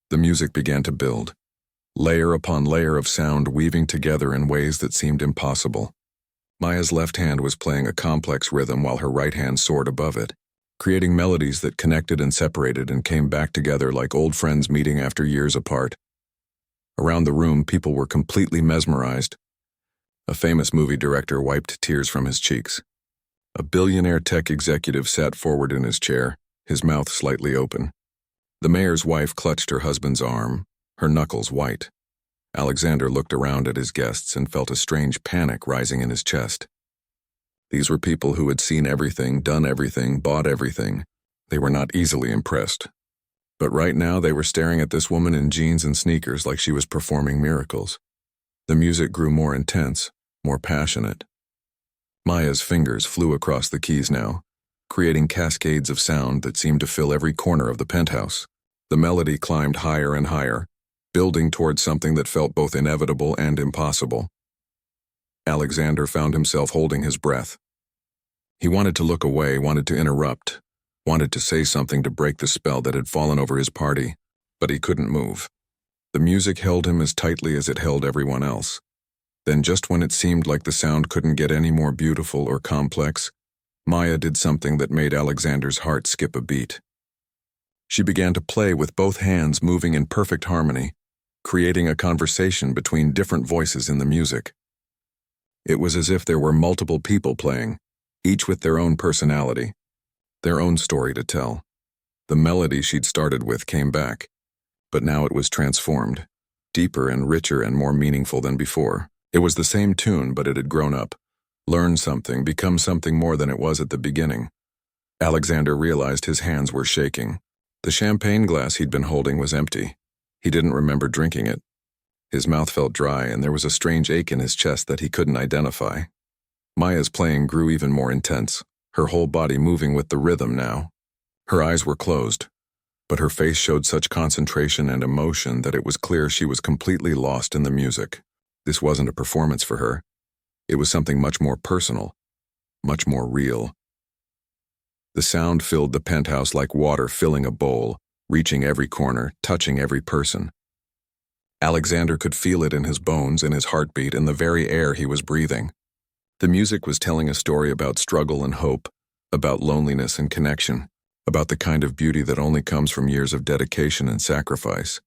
The music began to build, layer upon layer of sound weaving together in ways that seemed impossible. Maya's left hand was playing a complex rhythm while her right hand soared above it, creating melodies that connected and separated and came back together like old friends meeting after years apart. Around the room, people were completely mesmerized. A famous movie director wiped tears from his cheeks. A billionaire tech executive sat forward in his chair, his mouth slightly open. The mayor's wife clutched her husband's arm, her knuckles white. Alexander looked around at his guests and felt a strange panic rising in his chest. These were people who had seen everything, done everything, bought everything. They were not easily impressed. But right now they were staring at this woman in jeans and sneakers like she was performing miracles. The music grew more intense, more passionate. Maya's fingers flew across the keys now, creating cascades of sound that seemed to fill every corner of the penthouse. The melody climbed higher and higher, building towards something that felt both inevitable and impossible. Alexander found himself holding his breath. He wanted to look away, wanted to interrupt, wanted to say something to break the spell that had fallen over his party, but he couldn't move. The music held him as tightly as it held everyone else. Then just when it seemed like the sound couldn't get any more beautiful or complex, Maya did something that made Alexander's heart skip a beat. She began to play with both hands moving in perfect harmony, creating a conversation between different voices in the music. It was as if there were multiple people playing, each with their own personality, their own story to tell. The melody she'd started with came back, but now it was transformed, deeper and richer and more meaningful than before. It was the same tune, but it had grown up, learned something, become something more than it was at the beginning. Alexander realized his hands were shaking. The champagne glass he'd been holding was empty. He didn't remember drinking it. His mouth felt dry, and there was a strange ache in his chest that he couldn't identify. Maya's playing grew even more intense, her whole body moving with the rhythm now. Her eyes were closed, but her face showed such concentration and emotion that it was clear she was completely lost in the music. This wasn't a performance for her. It was something much more personal, much more real. The sound filled the penthouse like water filling a bowl, reaching every corner, touching every person. Alexander could feel it in his bones, in his heartbeat, in the very air he was breathing. The music was telling a story about struggle and hope, about loneliness and connection, about the kind of beauty that only comes from years of dedication and sacrifice.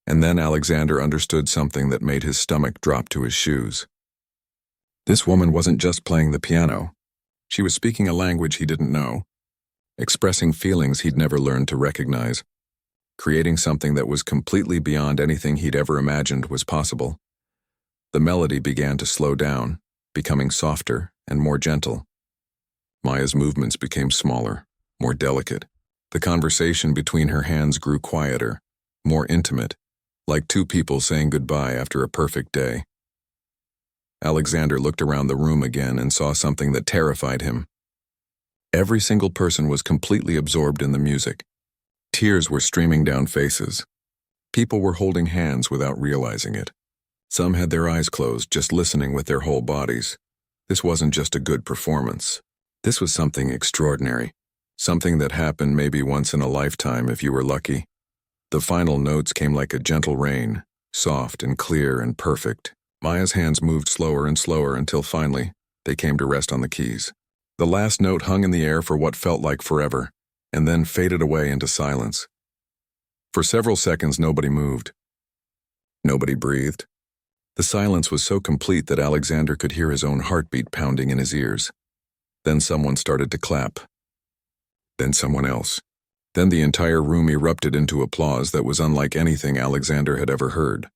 And then Alexander understood something that made his stomach drop to his shoes. This woman wasn't just playing the piano. She was speaking a language he didn't know, expressing feelings he'd never learned to recognize, creating something that was completely beyond anything he'd ever imagined was possible. The melody began to slow down, becoming softer and more gentle. Maya's movements became smaller, more delicate. The conversation between her hands grew quieter, more intimate, like two people saying goodbye after a perfect day. Alexander looked around the room again and saw something that terrified him. Every single person was completely absorbed in the music. Tears were streaming down faces. People were holding hands without realizing it. Some had their eyes closed, just listening with their whole bodies. This wasn't just a good performance. This was something extraordinary, something that happened maybe once in a lifetime if you were lucky. The final notes came like a gentle rain, soft and clear and perfect. Maya's hands moved slower and slower until finally they came to rest on the keys. The last note hung in the air for what felt like forever, and then faded away into silence. For several seconds nobody moved. Nobody breathed. The silence was so complete that Alexander could hear his own heartbeat pounding in his ears. Then someone started to clap. Then someone else. Then the entire room erupted into applause that was unlike anything Alexander had ever heard.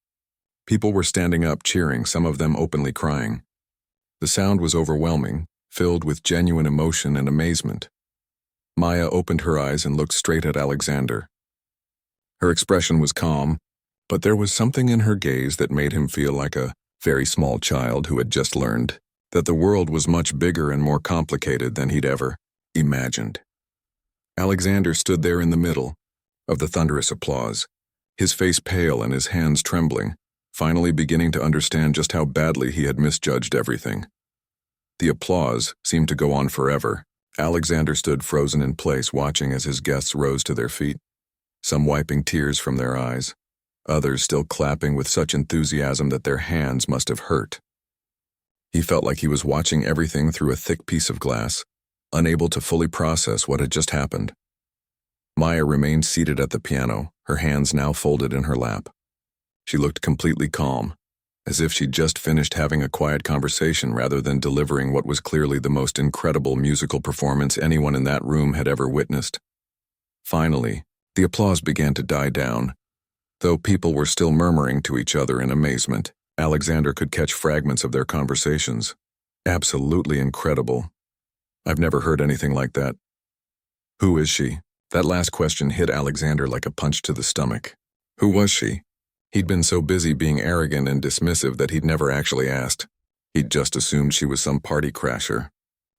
People were standing up cheering, some of them openly crying. The sound was overwhelming, filled with genuine emotion and amazement. Maya opened her eyes and looked straight at Alexander. Her expression was calm, but there was something in her gaze that made him feel like a very small child who had just learned that the world was much bigger and more complicated than he'd ever imagined. Alexander stood there in the middle of the thunderous applause, his face pale and his hands trembling, finally beginning to understand just how badly he had misjudged everything. The applause seemed to go on forever. Alexander stood frozen in place, watching as his guests rose to their feet. some wiping tears from their eyes, others still clapping with such enthusiasm that their hands must have hurt. He felt like he was watching everything through a thick piece of glass, unable to fully process what had just happened. Maya remained seated at the piano, her hands now folded in her lap. She looked completely calm, as if she'd just finished having a quiet conversation rather than delivering what was clearly the most incredible musical performance anyone in that room had ever witnessed. Finally, the applause began to die down. Though people were still murmuring to each other in amazement, Alexander could catch fragments of their conversations. Absolutely incredible. I've never heard anything like that. Who is she? That last question hit Alexander like a punch to the stomach. Who was she? He'd been so busy being arrogant and dismissive that he'd never actually asked. He'd just assumed she was some party crasher,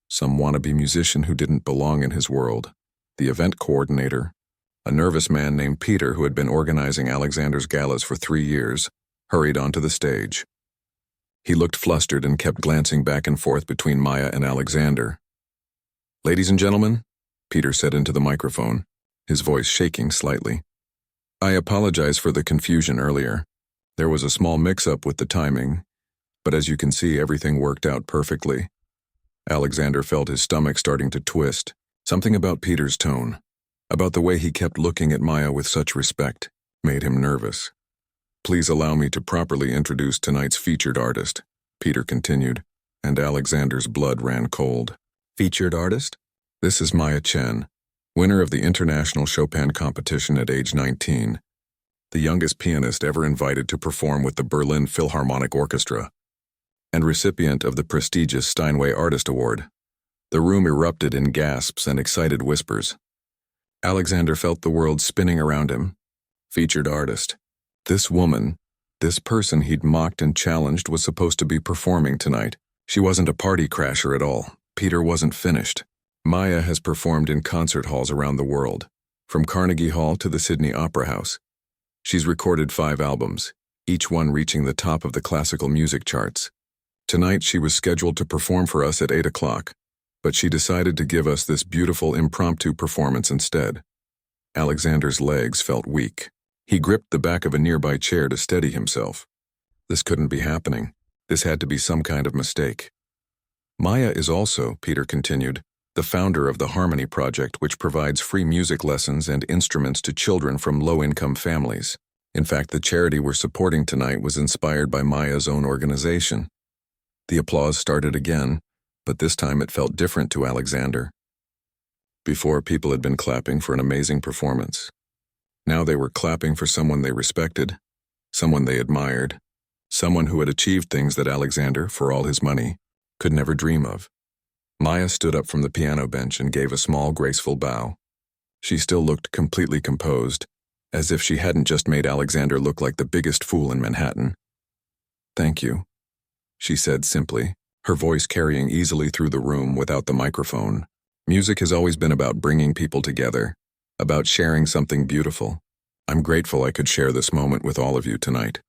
some wannabe musician who didn't belong in his world. The event coordinator, a nervous man named Peter who had been organizing Alexander's galas for 3 years, hurried onto the stage. He looked flustered and kept glancing back and forth between Maya and Alexander. "Ladies and gentlemen," Peter said into the microphone, his voice shaking slightly. "I apologize for the confusion earlier. There was a small mix-up with the timing, but as you can see, everything worked out perfectly." Alexander felt his stomach starting to twist. Something about Peter's tone, about the way he kept looking at Maya with such respect, made him nervous. "Please allow me to properly introduce tonight's featured artist," Peter continued, and Alexander's blood ran cold. "Featured artist? This is Maya Chen, winner of the International Chopin competition at age 19, the youngest pianist ever invited to perform with the Berlin Philharmonic Orchestra, and recipient of the prestigious Steinway Artist Award." The room erupted in gasps and excited whispers. Alexander felt the world spinning around him. Featured artist. This woman, this person he'd mocked and challenged was supposed to be performing tonight. She wasn't a party crasher at all. Peter wasn't finished. Maya has performed in concert halls around the world, from Carnegie Hall to the Sydney Opera House. She's recorded 5 albums, each one reaching the top of the classical music charts. Tonight she was scheduled to perform for us at 8 o'clock, but she decided to give us this beautiful impromptu performance instead. Alexander's legs felt weak. He gripped the back of a nearby chair to steady himself. This couldn't be happening. This had to be some kind of mistake. Maya is also, Peter continued, the founder of the Harmony Project, which provides free music lessons and instruments to children from low-income families. In fact, the charity we're supporting tonight was inspired by Maya's own organization. The applause started again, but this time it felt different to Alexander. Before, people had been clapping for an amazing performance. Now they were clapping for someone they respected, someone they admired, someone who had achieved things that Alexander, for all his money, could never dream of. Maya stood up from the piano bench and gave a small, graceful bow. She still looked completely composed, as if she hadn't just made Alexander look like the biggest fool in Manhattan. "Thank you," she said simply, her voice carrying easily through the room without the microphone. "Music has always been about bringing people together, about sharing something beautiful. I'm grateful I could share this moment with all of you tonight."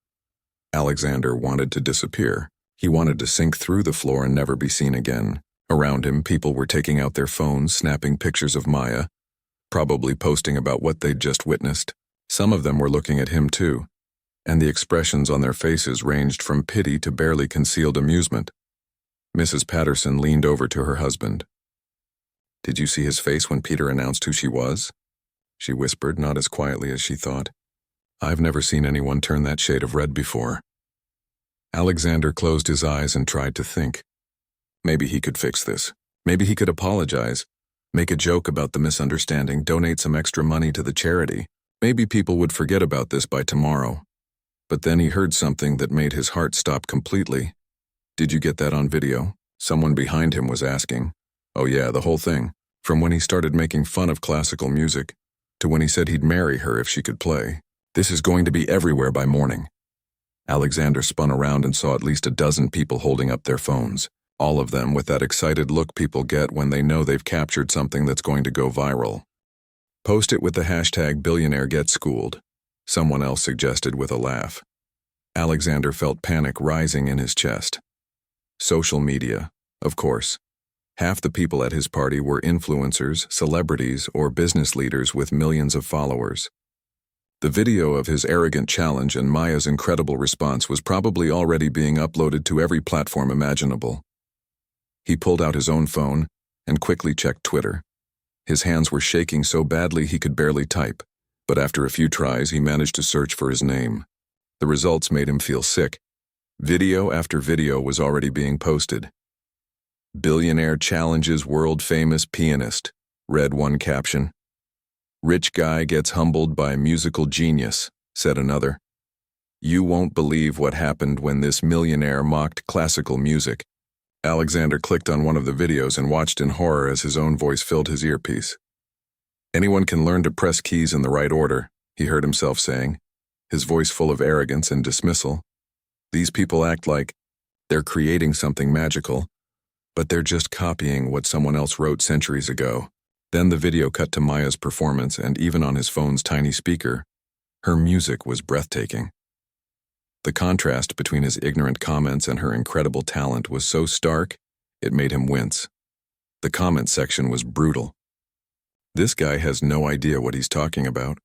Alexander wanted to disappear. He wanted to sink through the floor and never be seen again. Around him, people were taking out their phones, snapping pictures of Maya, probably posting about what they'd just witnessed. Some of them were looking at him too, and the expressions on their faces ranged from pity to barely concealed amusement. Mrs. Patterson leaned over to her husband. "Did you see his face when Peter announced who she was?" she whispered, not as quietly as she thought. "I've never seen anyone turn that shade of red before." Alexander closed his eyes and tried to think. Maybe he could fix this. Maybe he could apologize, make a joke about the misunderstanding, donate some extra money to the charity. Maybe people would forget about this by tomorrow. But then he heard something that made his heart stop completely. "Did you get that on video?" Someone behind him was asking. "Oh yeah, the whole thing. From when he started making fun of classical music, to when he said he'd marry her if she could play. This is going to be everywhere by morning." Alexander spun around and saw at least a dozen people holding up their phones, all of them with that excited look people get when they know they've captured something that's going to go viral. "Post it with the hashtag Billionaire Get Schooled," someone else suggested with a laugh. Alexander felt panic rising in his chest. Social media, of course. Half the people at his party were influencers, celebrities, or business leaders with millions of followers. The video of his arrogant challenge and Maya's incredible response was probably already being uploaded to every platform imaginable. He pulled out his own phone and quickly checked Twitter. His hands were shaking so badly he could barely type, but after a few tries he managed to search for his name. The results made him feel sick. Video after video was already being posted. "Billionaire challenges world-famous pianist," read one caption. "Rich guy gets humbled by musical genius," said another. "You won't believe what happened when this millionaire mocked classical music." Alexander clicked on one of the videos and watched in horror as his own voice filled his earpiece. "Anyone can learn to press keys in the right order," he heard himself saying, his voice full of arrogance and dismissal. "These people act like they're creating something magical, but they're just copying what someone else wrote centuries ago." Then the video cut to Maya's performance, and even on his phone's tiny speaker, her music was breathtaking. The contrast between his ignorant comments and her incredible talent was so stark, it made him wince. The comment section was brutal. "This guy has no idea what he's talking about."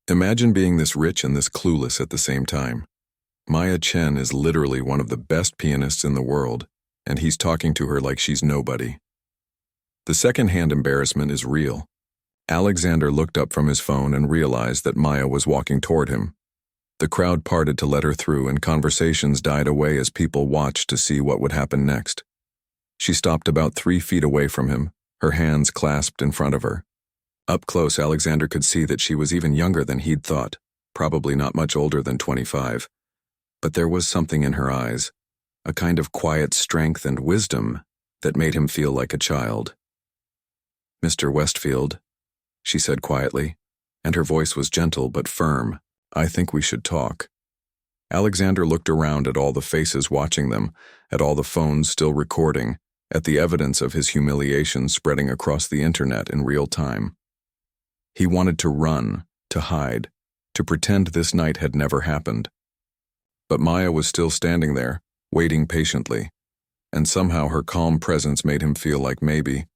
Imagine being this rich and this clueless at the same time. Maya Chen is literally one of the best pianists in the world, and he's talking to her like she's nobody. The second-hand embarrassment is real. Alexander looked up from his phone and realized that Maya was walking toward him. The crowd parted to let her through, and conversations died away as people watched to see what would happen next. She stopped about 3 feet away from him, her hands clasped in front of her. Up close, Alexander could see that she was even younger than he'd thought, probably not much older than 25. But there was something in her eyes, a kind of quiet strength and wisdom that made him feel like a child. "Mr. Westfield," she said quietly, and her voice was gentle but firm, "I think we should talk." Alexander looked around at all the faces watching them, at all the phones still recording, at the evidence of his humiliation spreading across the internet in real time. He wanted to run, to hide, to pretend this night had never happened. But Maya was still standing there, waiting patiently, and somehow her calm presence made him feel like maybe,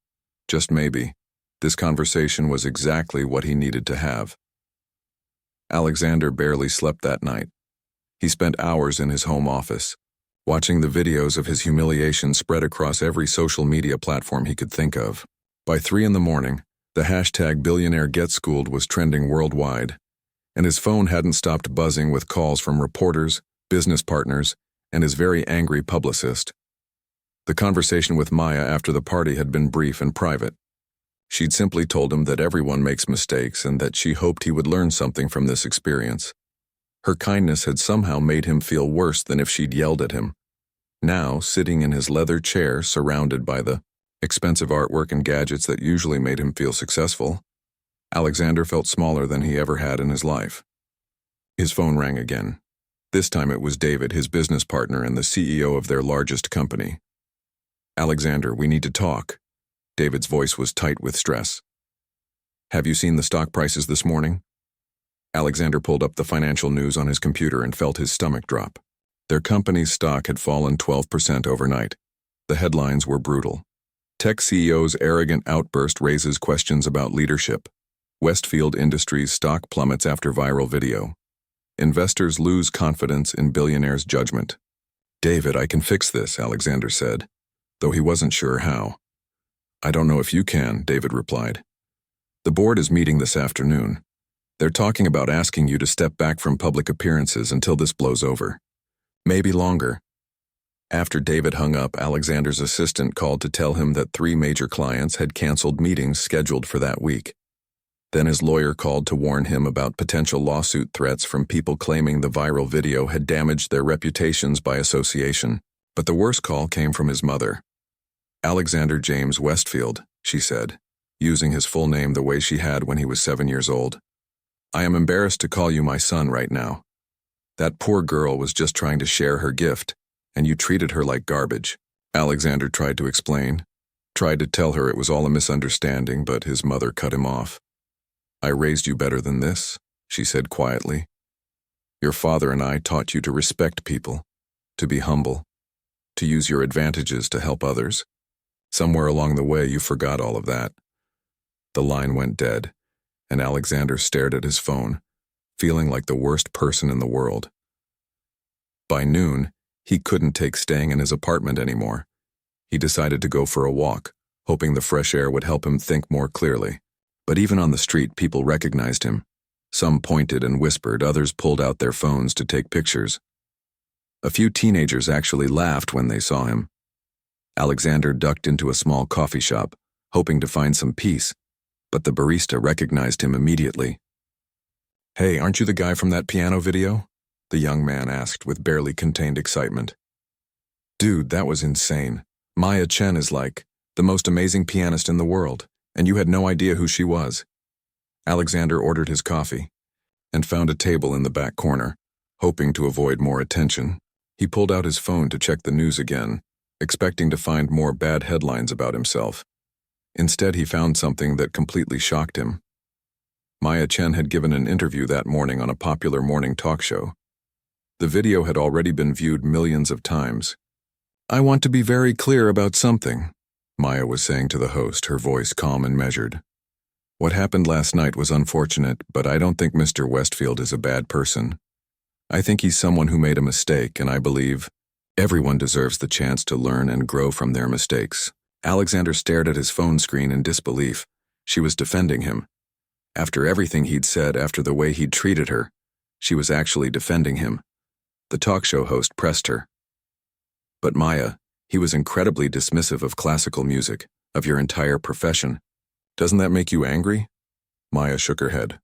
just maybe, this conversation was exactly what he needed to have. Alexander barely slept that night. He spent hours in his home office, watching the videos of his humiliation spread across every social media platform he could think of. By 3 in the morning, the hashtag Billionaire Get Schooled was trending worldwide, and his phone hadn't stopped buzzing with calls from reporters, business partners, and his very angry publicist. The conversation with Maya after the party had been brief and private. She'd simply told him that everyone makes mistakes and that she hoped he would learn something from this experience. Her kindness had somehow made him feel worse than if she'd yelled at him. Now, sitting in his leather chair surrounded by the expensive artwork and gadgets that usually made him feel successful, Alexander felt smaller than he ever had in his life. His phone rang again. This time it was David, his business partner and the CEO of their largest company. "Alexander, we need to talk." David's voice was tight with stress. "Have you seen the stock prices this morning?" Alexander pulled up the financial news on his computer and felt his stomach drop. Their company's stock had fallen 12% overnight. The headlines were brutal. Tech CEO's arrogant outburst raises questions about leadership. Westfield Industries stock plummets after viral video. Investors lose confidence in Billionaire's judgment. "David, I can fix this," Alexander said, though he wasn't sure how. "I don't know if you can," David replied. "The board is meeting this afternoon. They're talking about asking you to step back from public appearances until this blows over. Maybe longer." After David hung up, Alexander's assistant called to tell him that 3 major clients had canceled meetings scheduled for that week. Then his lawyer called to warn him about potential lawsuit threats from people claiming the viral video had damaged their reputations by association. But the worst call came from his mother. "Alexander James Westfield," she said, using his full name the way she had when he was 7 years old. "I am embarrassed to call you my son right now. That poor girl was just trying to share her gift, and you treated her like garbage." Alexander tried to explain, tried to tell her it was all a misunderstanding, but his mother cut him off. "I raised you better than this," she said quietly. "Your father and I taught you to respect people, to be humble, to use your advantages to help others. Somewhere along the way, you forgot all of that." The line went dead, and Alexander stared at his phone, feeling like the worst person in the world. By noon, he couldn't take staying in his apartment anymore. He decided to go for a walk, hoping the fresh air would help him think more clearly. But even on the street, people recognized him. Some pointed and whispered, others pulled out their phones to take pictures. A few teenagers actually laughed when they saw him. Alexander ducked into a small coffee shop, hoping to find some peace, but the barista recognized him immediately. "Hey, aren't you the guy from that piano video?" the young man asked with barely contained excitement. "Dude, that was insane. Maya Chen is like the most amazing pianist in the world, and you had no idea who she was." Alexander ordered his coffee and found a table in the back corner, hoping to avoid more attention. He pulled out his phone to check the news again, expecting to find more bad headlines about himself. Instead, he found something that completely shocked him. Maya Chen had given an interview that morning on a popular morning talk show. The video had already been viewed millions of times. "I want to be very clear about something," Maya was saying to the host, her voice calm and measured. "What happened last night was unfortunate, but I don't think Mr. Westfield is a bad person. I think he's someone who made a mistake, and I believe everyone deserves the chance to learn and grow from their mistakes." Alexander stared at his phone screen in disbelief. She was defending him. After everything he'd said, after the way he'd treated her, she was actually defending him. The talk show host pressed her. "But Maya, he was incredibly dismissive of classical music, of your entire profession. Doesn't that make you angry?" Maya shook her head.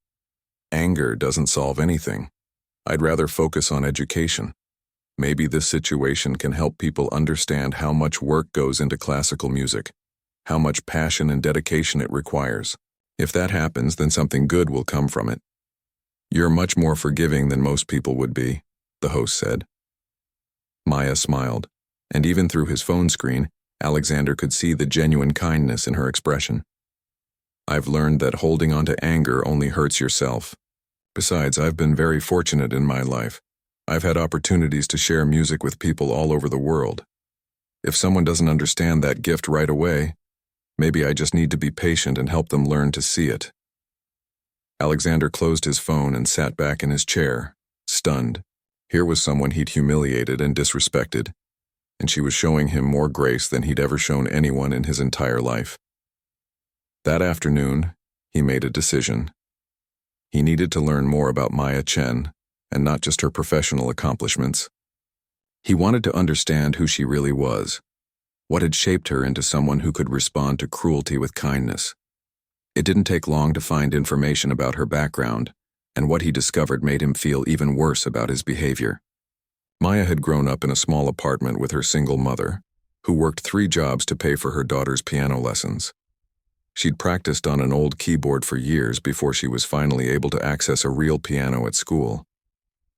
"Anger doesn't solve anything. I'd rather focus on education. Maybe this situation can help people understand how much work goes into classical music, how much passion and dedication it requires. If that happens, then something good will come from it." "You're much more forgiving than most people would be," the host said. Maya smiled, and even through his phone screen, Alexander could see the genuine kindness in her expression. "I've learned that holding on to anger only hurts yourself. Besides, I've been very fortunate in my life. I've had opportunities to share music with people all over the world. If someone doesn't understand that gift right away, maybe I just need to be patient and help them learn to see it." Alexander closed his phone and sat back in his chair, stunned. Here was someone he'd humiliated and disrespected, and she was showing him more grace than he'd ever shown anyone in his entire life. That afternoon, he made a decision. He needed to learn more about Maya Chen, and not just her professional accomplishments. He wanted to understand who she really was, what had shaped her into someone who could respond to cruelty with kindness. It didn't take long to find information about her background, and what he discovered made him feel even worse about his behavior. Maya had grown up in a small apartment with her single mother, who worked 3 jobs to pay for her daughter's piano lessons. She'd practiced on an old keyboard for years before she was finally able to access a real piano at school.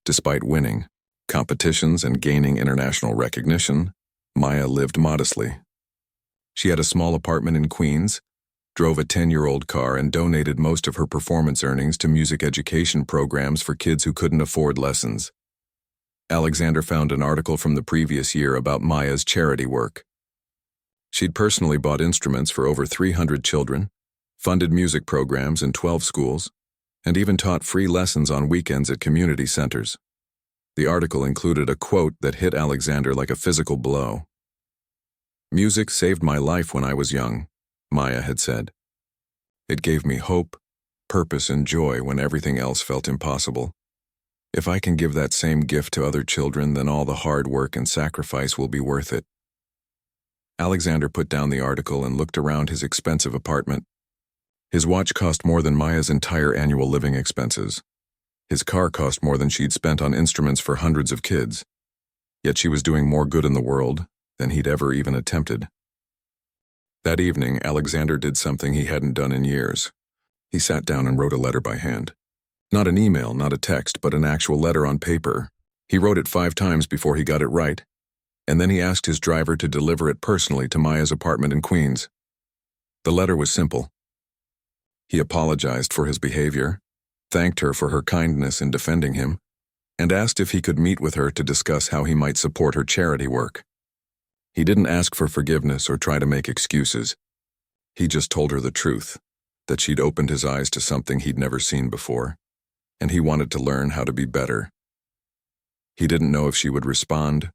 Despite winning competitions and gaining international recognition, Maya lived modestly. She had a small apartment in Queens, drove a 10-year-old car, and donated most of her performance earnings to music education programs for kids who couldn't afford lessons. Alexander found an article from the previous year about Maya's charity work. She'd personally bought instruments for over 300 children, funded music programs in 12 schools, and even taught free lessons on weekends at community centers. The article included a quote that hit Alexander like a physical blow. "Music saved my life when I was young," Maya had said. "It gave me hope, purpose, and joy when everything else felt impossible. If I can give that same gift to other children, then all the hard work and sacrifice will be worth it." Alexander put down the article and looked around his expensive apartment. His watch cost more than Maya's entire annual living expenses. His car cost more than she'd spent on instruments for hundreds of kids. Yet she was doing more good in the world than he'd ever even attempted. That evening, Alexander did something he hadn't done in years. He sat down and wrote a letter by hand. Not an email, not a text, but an actual letter on paper. He wrote it 5 times before he got it right, and then he asked his driver to deliver it personally to Maya's apartment in Queens. The letter was simple. He apologized for his behavior, thanked her for her kindness in defending him, and asked if he could meet with her to discuss how he might support her charity work. He didn't ask for forgiveness or try to make excuses. He just told her the truth, that she'd opened his eyes to something he'd never seen before, and he wanted to learn how to be better. He didn't know if she would respond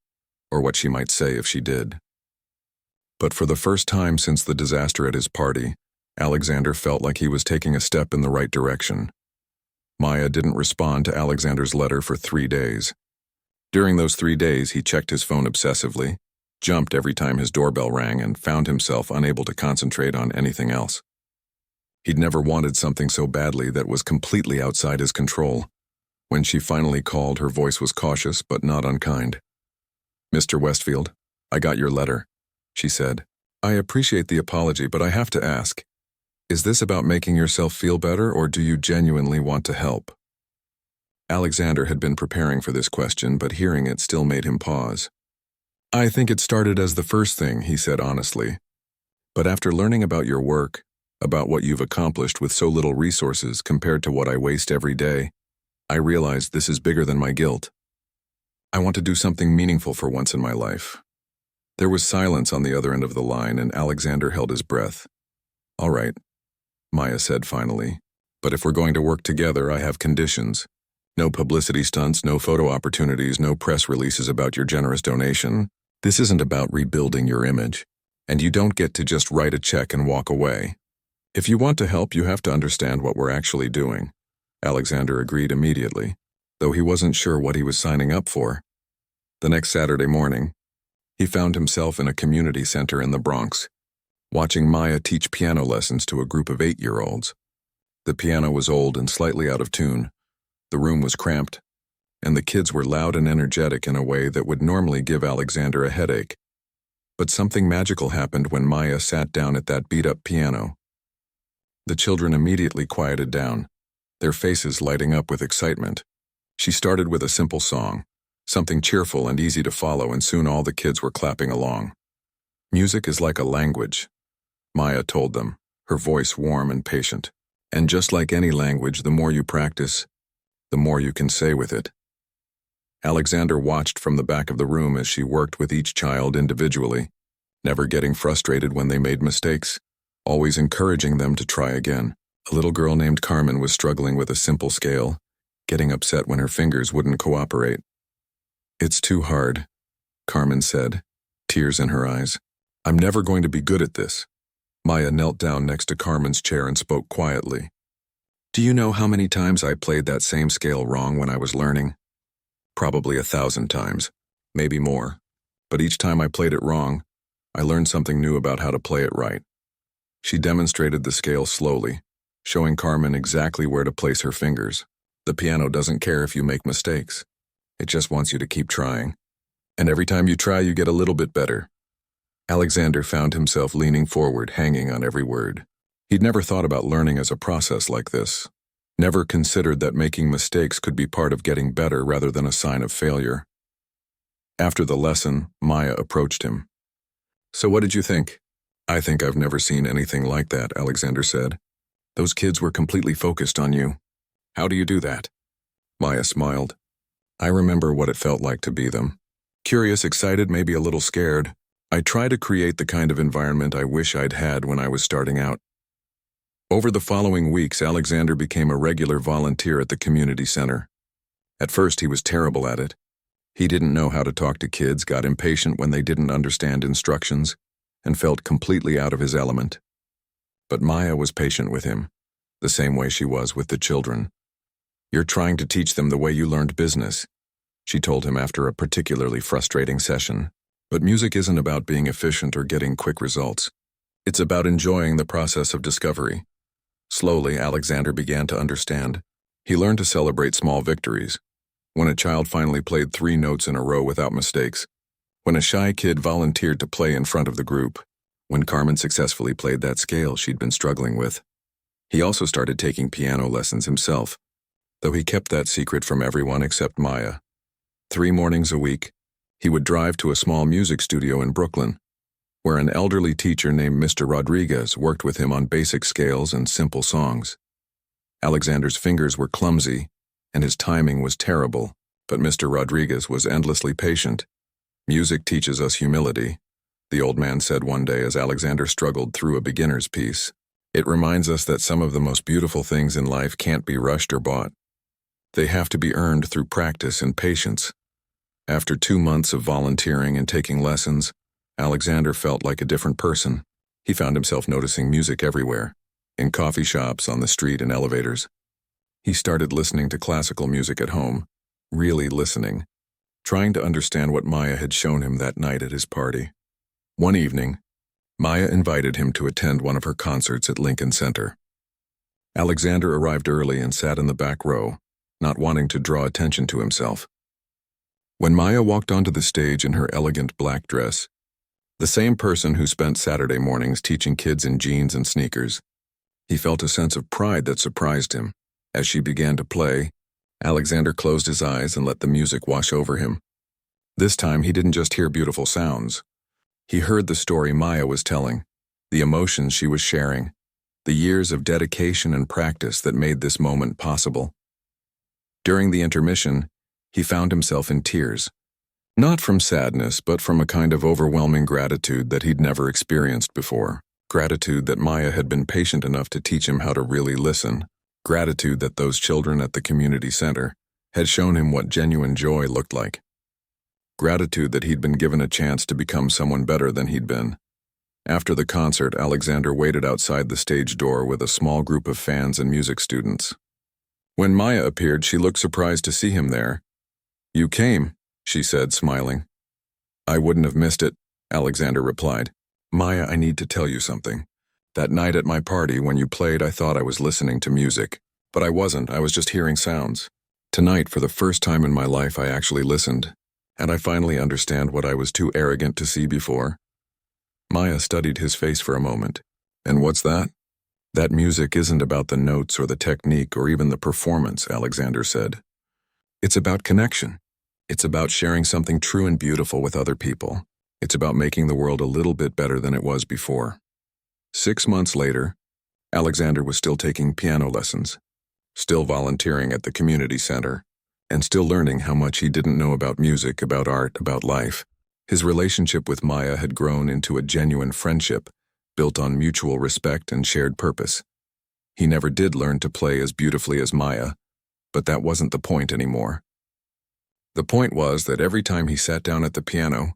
or what she might say if she did. But for the first time since the disaster at his party, Alexander felt like he was taking a step in the right direction. Maya didn't respond to Alexander's letter for 3 days. During those 3 days, he checked his phone obsessively, jumped every time his doorbell rang, and found himself unable to concentrate on anything else. He'd never wanted something so badly that was completely outside his control. When she finally called, her voice was cautious but not unkind. "Mr. Westfield, I got your letter," she said. "I appreciate the apology, but I have to ask, is this about making yourself feel better, or do you genuinely want to help?" Alexander had been preparing for this question, but hearing it still made him pause. "I think it started as the first thing," he said honestly. "But after learning about your work, about what you've accomplished with so little resources compared to what I waste every day, I realized this is bigger than my guilt. I want to do something meaningful for once in my life." There was silence on the other end of the line, and Alexander held his breath. "All right," Maya said finally, "but if we're going to work together, I have conditions. No publicity stunts, no photo opportunities, no press releases about your generous donation. This isn't about rebuilding your image, and you don't get to just write a check and walk away. If you want to help, you have to understand what we're actually doing." Alexander agreed immediately, though he wasn't sure what he was signing up for. The next Saturday morning, he found himself in a community center in the Bronx, watching Maya teach piano lessons to a group of 8-year-olds. The piano was old and slightly out of tune. The room was cramped, and the kids were loud and energetic in a way that would normally give Alexander a headache. But something magical happened when Maya sat down at that beat-up piano. The children immediately quieted down, their faces lighting up with excitement. She started with a simple song, something cheerful and easy to follow, and soon all the kids were clapping along. "Music is like a language," Maya told them, her voice warm and patient. "And just like any language, the more you practice, the more you can say with it." Alexander watched from the back of the room as she worked with each child individually, never getting frustrated when they made mistakes, always encouraging them to try again. A little girl named Carmen was struggling with a simple scale, getting upset when her fingers wouldn't cooperate. "It's too hard," Carmen said, tears in her eyes. "I'm never going to be good at this." Maya knelt down next to Carmen's chair and spoke quietly. "Do you know how many times I played that same scale wrong when I was learning? Probably 1,000 times, maybe more. But each time I played it wrong, I learned something new about how to play it right." She demonstrated the scale slowly, showing Carmen exactly where to place her fingers. "The piano doesn't care if you make mistakes. It just wants you to keep trying. And every time you try, you get a little bit better." Alexander found himself leaning forward, hanging on every word. He'd never thought about learning as a process like this, never considered that making mistakes could be part of getting better rather than a sign of failure. After the lesson, Maya approached him. "So what did you think?" "I think I've never seen anything like that," Alexander said. "Those kids were completely focused on you. How do you do that?" Maya smiled. "I remember what it felt like to be them. Curious, excited, maybe a little scared. I try to create the kind of environment I wish I'd had when I was starting out." Over the following weeks, Alexander became a regular volunteer at the community center. At first, he was terrible at it. He didn't know how to talk to kids, got impatient when they didn't understand instructions, and felt completely out of his element. But Maya was patient with him, the same way she was with the children. "You're trying to teach them the way you learned business," she told him after a particularly frustrating session. "But music isn't about being efficient or getting quick results. It's about enjoying the process of discovery." Slowly, Alexander began to understand. He learned to celebrate small victories. When a child finally played 3 notes in a row without mistakes. When a shy kid volunteered to play in front of the group. When Carmen successfully played that scale she'd been struggling with. He also started taking piano lessons himself, though he kept that secret from everyone except Maya. 3 mornings a week, he would drive to a small music studio in Brooklyn, where an elderly teacher named Mr. Rodriguez worked with him on basic scales and simple songs. Alexander's fingers were clumsy, and his timing was terrible, but Mr. Rodriguez was endlessly patient. "Music teaches us humility," the old man said one day as Alexander struggled through a beginner's piece. "It reminds us that some of the most beautiful things in life can't be rushed or bought. They have to be earned through practice and patience. After 2 months of volunteering and taking lessons, Alexander felt like a different person. He found himself noticing music everywhere, in coffee shops, on the street, in elevators. He started listening to classical music at home, really listening, trying to understand what Maya had shown him that night at his party. One evening, Maya invited him to attend one of her concerts at Lincoln Center. Alexander arrived early and sat in the back row, not wanting to draw attention to himself. When Maya walked onto the stage in her elegant black dress, the same person who spent Saturday mornings teaching kids in jeans and sneakers, he felt a sense of pride that surprised him. As she began to play, Alexander closed his eyes and let the music wash over him. This time he didn't just hear beautiful sounds. He heard the story Maya was telling, the emotions she was sharing, the years of dedication and practice that made this moment possible. During the intermission, he found himself in tears. Not from sadness, but from a kind of overwhelming gratitude that he'd never experienced before. Gratitude that Maya had been patient enough to teach him how to really listen. Gratitude that those children at the community center had shown him what genuine joy looked like. Gratitude that he'd been given a chance to become someone better than he'd been. After the concert, Alexander waited outside the stage door with a small group of fans and music students. When Maya appeared, she looked surprised to see him there. "You came," she said, smiling. "I wouldn't have missed it," Alexander replied. "Maya, I need to tell you something. That night at my party, when you played, I thought I was listening to music. But I wasn't, I was just hearing sounds. Tonight, for the first time in my life, I actually listened. And I finally understand what I was too arrogant to see before." Maya studied his face for a moment. "And what's that?" "That music isn't about the notes or the technique or even the performance," Alexander said. "It's about connection. It's about sharing something true and beautiful with other people. It's about making the world a little bit better than it was before." 6 months later, Alexander was still taking piano lessons, still volunteering at the community center, and still learning how much he didn't know about music, about art, about life. His relationship with Maya had grown into a genuine friendship, built on mutual respect and shared purpose. He never did learn to play as beautifully as Maya, but that wasn't the point anymore. The point was that every time he sat down at the piano,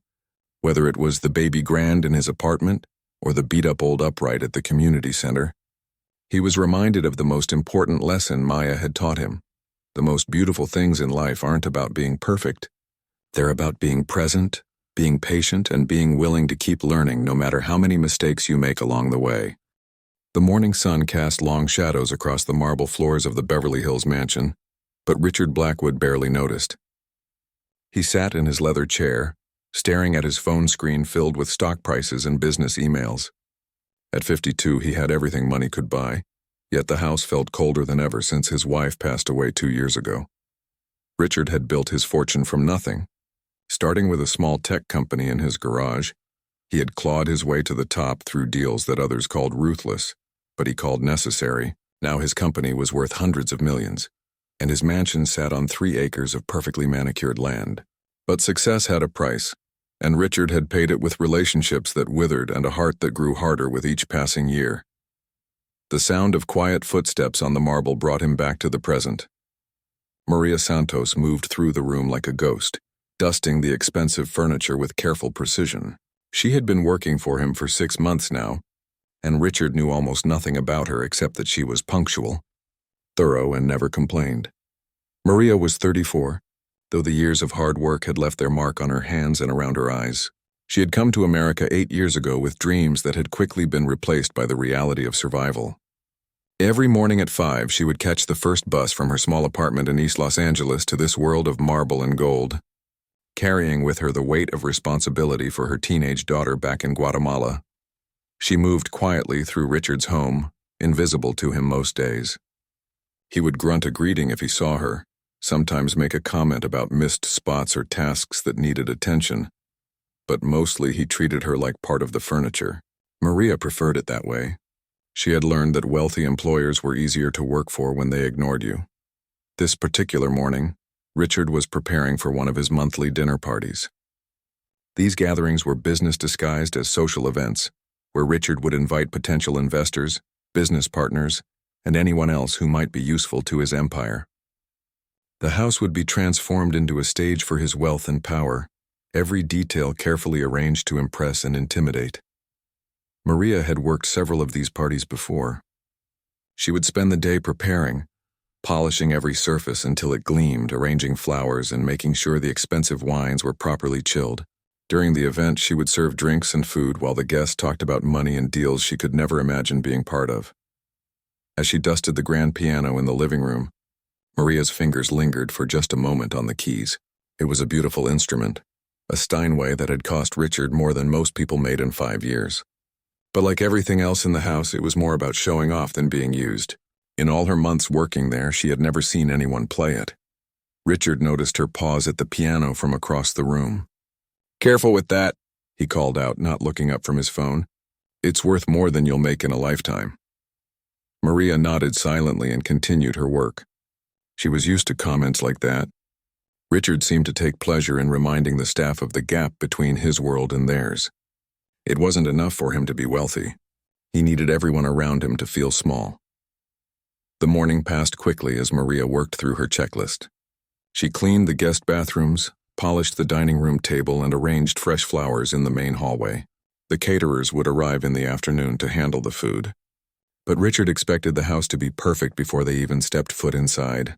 whether it was the baby grand in his apartment or the beat-up old upright at the community center, he was reminded of the most important lesson Maya had taught him. The most beautiful things in life aren't about being perfect. They're about being present, being patient, and being willing to keep learning no matter how many mistakes you make along the way. The morning sun cast long shadows across the marble floors of the Beverly Hills mansion, but Richard Blackwood barely noticed. He sat in his leather chair, staring at his phone screen filled with stock prices and business emails. At 52, he had everything money could buy, yet the house felt colder than ever since his wife passed away 2 years ago. Richard had built his fortune from nothing. Starting with a small tech company in his garage, he had clawed his way to the top through deals that others called ruthless, but he called necessary. Now his company was worth hundreds of millions, and his mansion sat on 3 acres of perfectly manicured land. But success had a price, and Richard had paid it with relationships that withered and a heart that grew harder with each passing year. The sound of quiet footsteps on the marble brought him back to the present. Maria Santos moved through the room like a ghost, dusting the expensive furniture with careful precision. She had been working for him for 6 months now, and Richard knew almost nothing about her except that she was punctual, thorough, and never complained. Maria was 34, though the years of hard work had left their mark on her hands and around her eyes. She had come to America 8 years ago with dreams that had quickly been replaced by the reality of survival. Every morning at 5, she would catch the first bus from her small apartment in East Los Angeles to this world of marble and gold, carrying with her the weight of responsibility for her teenage daughter back in Guatemala. She moved quietly through Richard's home, invisible to him most days. He would grunt a greeting if he saw her, sometimes make a comment about missed spots or tasks that needed attention, but mostly he treated her like part of the furniture. Maria preferred it that way. She had learned that wealthy employers were easier to work for when they ignored you. This particular morning, Richard was preparing for one of his monthly dinner parties. These gatherings were business disguised as social events, where Richard would invite potential investors, business partners, and anyone else who might be useful to his empire. The house would be transformed into a stage for his wealth and power, every detail carefully arranged to impress and intimidate. Maria had worked several of these parties before. She would spend the day preparing, polishing every surface until it gleamed, arranging flowers and making sure the expensive wines were properly chilled. During the event, she would serve drinks and food while the guests talked about money and deals she could never imagine being part of. As she dusted the grand piano in the living room, Maria's fingers lingered for just a moment on the keys. It was a beautiful instrument, a Steinway that had cost Richard more than most people made in 5 years. But like everything else in the house, it was more about showing off than being used. In all her months working there, she had never seen anyone play it. Richard noticed her pause at the piano from across the room. "Careful with that," he called out, not looking up from his phone. "It's worth more than you'll make in a lifetime." Maria nodded silently and continued her work. She was used to comments like that. Richard seemed to take pleasure in reminding the staff of the gap between his world and theirs. It wasn't enough for him to be wealthy. He needed everyone around him to feel small. The morning passed quickly as Maria worked through her checklist. She cleaned the guest bathrooms, polished the dining room table, and arranged fresh flowers in the main hallway. The caterers would arrive in the afternoon to handle the food. But Richard expected the house to be perfect before they even stepped foot inside.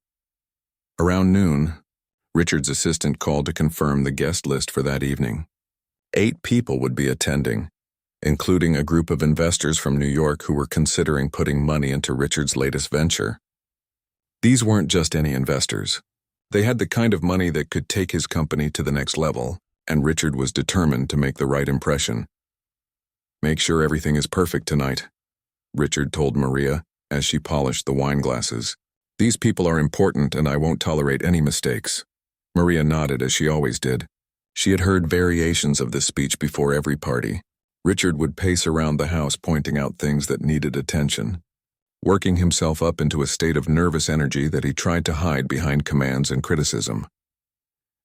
Around noon, Richard's assistant called to confirm the guest list for that evening. 8 people would be attending, including a group of investors from New York who were considering putting money into Richard's latest venture. These weren't just any investors. They had the kind of money that could take his company to the next level, and Richard was determined to make the right impression. "Make sure everything is perfect tonight," Richard told Maria as she polished the wine glasses. "These people are important and I won't tolerate any mistakes." Maria nodded as she always did. She had heard variations of this speech before every party. Richard would pace around the house pointing out things that needed attention, working himself up into a state of nervous energy that he tried to hide behind commands and criticism.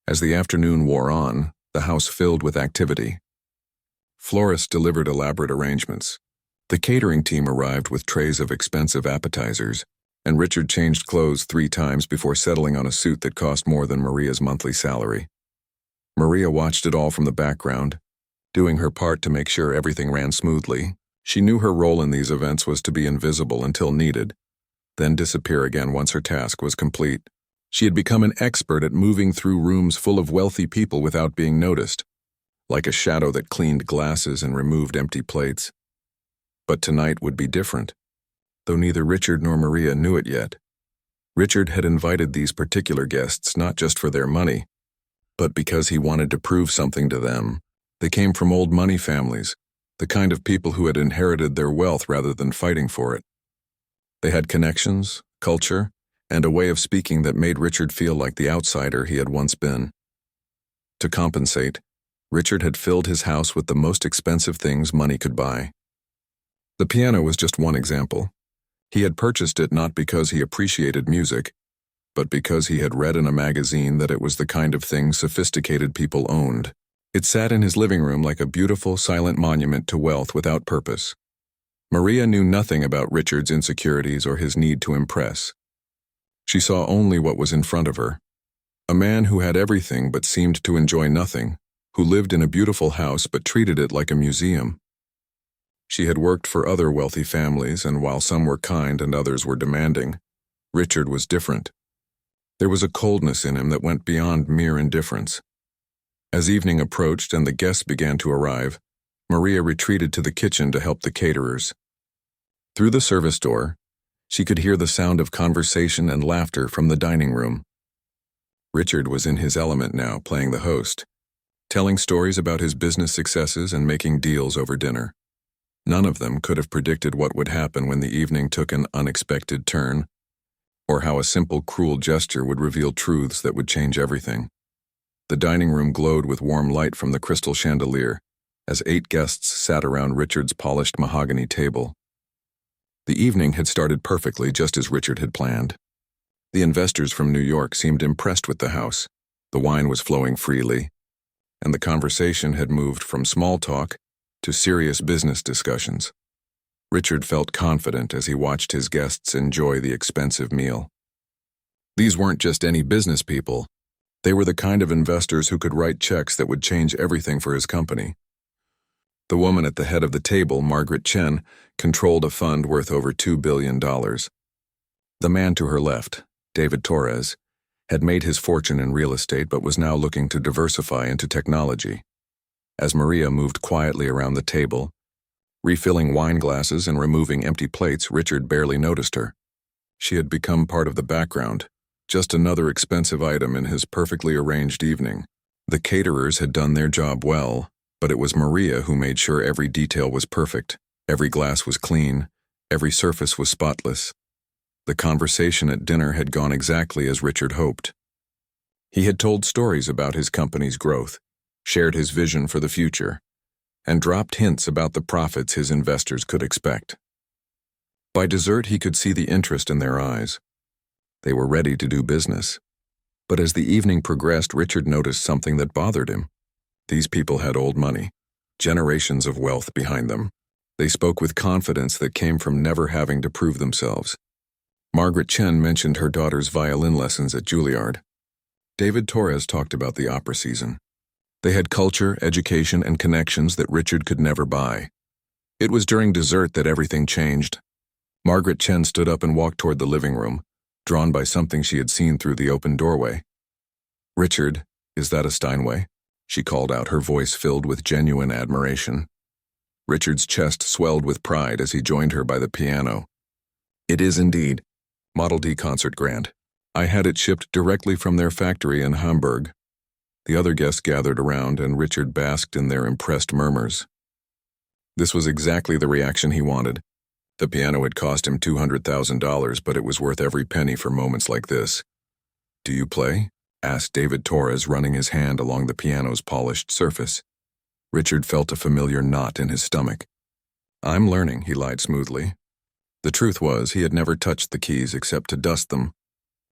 As the afternoon wore on, the house filled with activity. Florists delivered elaborate arrangements. The catering team arrived with trays of expensive appetizers, and Richard changed clothes 3 times before settling on a suit that cost more than Maria's monthly salary. Maria watched it all from the background, doing her part to make sure everything ran smoothly. She knew her role in these events was to be invisible until needed, then disappear again once her task was complete. She had become an expert at moving through rooms full of wealthy people without being noticed, like a shadow that cleaned glasses and removed empty plates. But tonight would be different, though neither Richard nor Maria knew it yet. Richard had invited these particular guests not just for their money, but because he wanted to prove something to them. They came from old money families, the kind of people who had inherited their wealth rather than fighting for it. They had connections, culture, and a way of speaking that made Richard feel like the outsider he had once been. To compensate, Richard had filled his house with the most expensive things money could buy. The piano was just one example. He had purchased it not because he appreciated music, but because he had read in a magazine that it was the kind of thing sophisticated people owned. It sat in his living room like a beautiful, silent monument to wealth without purpose. Maria knew nothing about Richard's insecurities or his need to impress. She saw only what was in front of her. A man who had everything but seemed to enjoy nothing, who lived in a beautiful house but treated it like a museum. She had worked for other wealthy families, and while some were kind and others were demanding, Richard was different. There was a coldness in him that went beyond mere indifference. As evening approached and the guests began to arrive, Maria retreated to the kitchen to help the caterers. Through the service door, she could hear the sound of conversation and laughter from the dining room. Richard was in his element now, playing the host, telling stories about his business successes and making deals over dinner. None of them could have predicted what would happen when the evening took an unexpected turn, or how a simple, cruel gesture would reveal truths that would change everything. The dining room glowed with warm light from the crystal chandelier as 8 guests sat around Richard's polished mahogany table. The evening had started perfectly, just as Richard had planned. The investors from New York seemed impressed with the house. The wine was flowing freely, and the conversation had moved from small talk to serious business discussions. Richard felt confident as he watched his guests enjoy the expensive meal. These weren't just any business people. They were the kind of investors who could write checks that would change everything for his company. The woman at the head of the table, Margaret Chen, controlled a fund worth over $2 billion. The man to her left, David Torres, had made his fortune in real estate but was now looking to diversify into technology. As Maria moved quietly around the table, refilling wine glasses and removing empty plates, Richard barely noticed her. She had become part of the background, just another expensive item in his perfectly arranged evening. The caterers had done their job well, but it was Maria who made sure every detail was perfect, every glass was clean, every surface was spotless. The conversation at dinner had gone exactly as Richard hoped. He had told stories about his company's growth, shared his vision for the future, and dropped hints about the profits his investors could expect. By dessert, he could see the interest in their eyes. They were ready to do business. But as the evening progressed, Richard noticed something that bothered him. These people had old money, generations of wealth behind them. They spoke with confidence that came from never having to prove themselves. Margaret Chen mentioned her daughter's violin lessons at Juilliard. David Torres talked about the opera season. They had culture, education, and connections that Richard could never buy. It was during dessert that everything changed. Margaret Chen stood up and walked toward the living room, drawn by something she had seen through the open doorway. "Richard, is that a Steinway?" she called out, her voice filled with genuine admiration. Richard's chest swelled with pride as he joined her by the piano. "It is indeed. Model D concert grand. I had it shipped directly from their factory in Hamburg." The other guests gathered around, and Richard basked in their impressed murmurs. This was exactly the reaction he wanted. The piano had cost him $200,000, but it was worth every penny for moments like this. "Do you play?" asked David Torres, running his hand along the piano's polished surface. Richard felt a familiar knot in his stomach. "I'm learning," he lied smoothly. The truth was, he had never touched the keys except to dust them.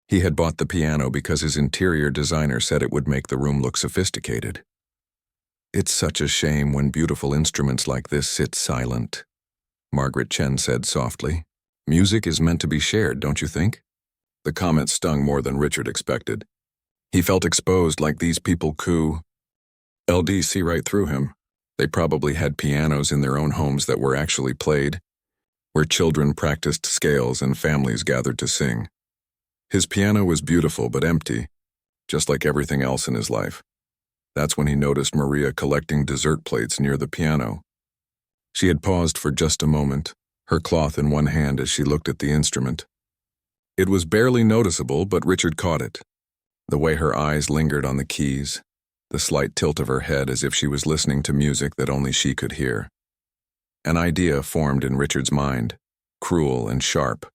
He had bought the piano because his interior designer said it would make the room look sophisticated. "It's such a shame when beautiful instruments like this sit silent," Margaret Chen said softly. "Music is meant to be shared, don't you think?" The comment stung more than Richard expected. He felt exposed, like these people LD see right through him. They probably had pianos in their own homes that were actually played, where children practiced scales and families gathered to sing. His piano was beautiful but empty, just like everything else in his life. That's when he noticed Maria collecting dessert plates near the piano. She had paused for just a moment, her cloth in one hand as she looked at the instrument. It was barely noticeable, but Richard caught it. The way her eyes lingered on the keys, the slight tilt of her head as if she was listening to music that only she could hear. An idea formed in Richard's mind, cruel and sharp.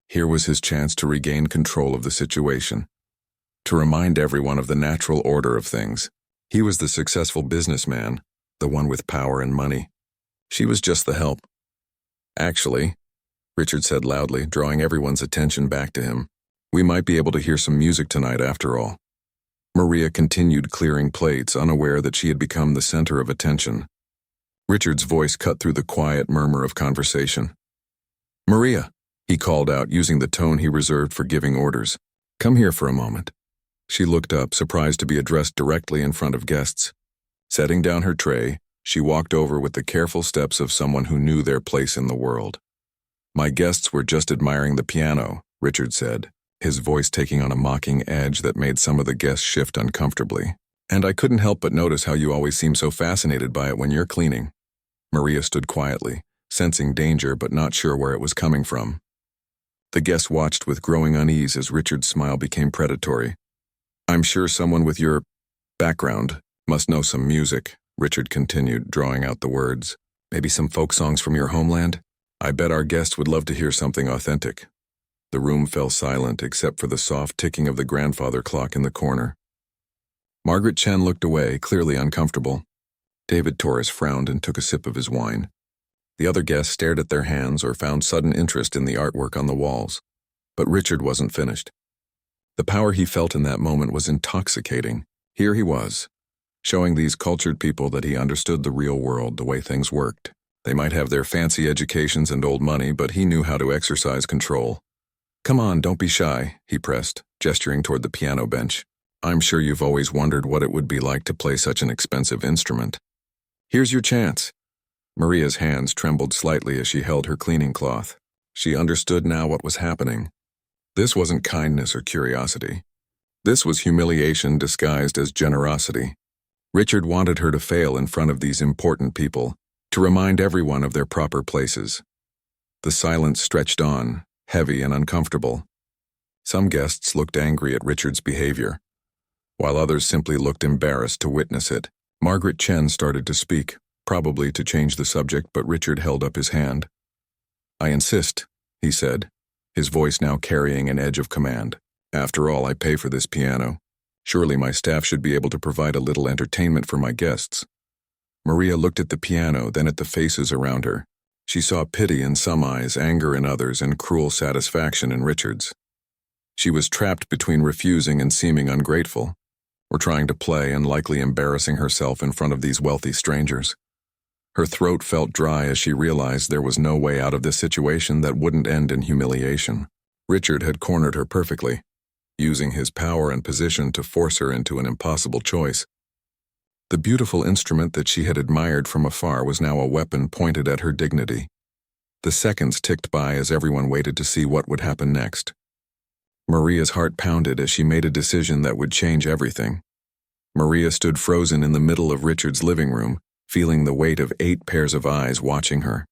Here was his chance to regain control of the situation, to remind everyone of the natural order of things. He was the successful businessman, the one with power and money. She was just the help. "Actually," Richard said loudly, drawing everyone's attention back to him, "we might be able to hear some music tonight after all." Maria continued clearing plates, unaware that she had become the center of attention. Richard's voice cut through the quiet murmur of conversation. "Maria," he called out, using the tone he reserved for giving orders. "Come here for a moment." She looked up, surprised to be addressed directly in front of guests. Setting down her tray, she walked over with the careful steps of someone who knew their place in the world. "My guests were just admiring the piano," Richard said, his voice taking on a mocking edge that made some of the guests shift uncomfortably. "And I couldn't help but notice how you always seem so fascinated by it when you're cleaning." Maria stood quietly, sensing danger but not sure where it was coming from. The guests watched with growing unease as Richard's smile became predatory. "I'm sure someone with your background must know some music," Richard continued, drawing out the words. "Maybe some folk songs from your homeland? I bet our guests would love to hear something authentic." The room fell silent except for the soft ticking of the grandfather clock in the corner. Margaret Chen looked away, clearly uncomfortable. David Torres frowned and took a sip of his wine. The other guests stared at their hands or found sudden interest in the artwork on the walls. But Richard wasn't finished. The power he felt in that moment was intoxicating. Here he was, showing these cultured people that he understood the real world, the way things worked. They might have their fancy educations and old money, but he knew how to exercise control. Come on, don't be shy, he pressed, gesturing toward the piano bench. I'm sure you've always wondered what it would be like to play such an expensive instrument. Here's your chance. Maria's hands trembled slightly as she held her cleaning cloth. She understood now what was happening. This wasn't kindness or curiosity. This was humiliation disguised as generosity. Richard wanted her to fail in front of these important people, to remind everyone of their proper places. The silence stretched on, heavy and uncomfortable. Some guests looked angry at Richard's behavior, while others simply looked embarrassed to witness it. Margaret Chen started to speak, probably to change the subject, but Richard held up his hand. I insist, he said, his voice now carrying an edge of command. After all, I pay for this piano. Surely my staff should be able to provide a little entertainment for my guests. Maria looked at the piano, then at the faces around her. She saw pity in some eyes, anger in others, and cruel satisfaction in Richard's. She was trapped between refusing and seeming ungrateful, or trying to play and likely embarrassing herself in front of these wealthy strangers. Her throat felt dry as she realized there was no way out of this situation that wouldn't end in humiliation. Richard had cornered her perfectly, using his power and position to force her into an impossible choice. The beautiful instrument that she had admired from afar was now a weapon pointed at her dignity. The seconds ticked by as everyone waited to see what would happen next. Maria's heart pounded as she made a decision that would change everything. Maria stood frozen in the middle of Richard's living room, feeling the weight of 8 pairs of eyes watching her.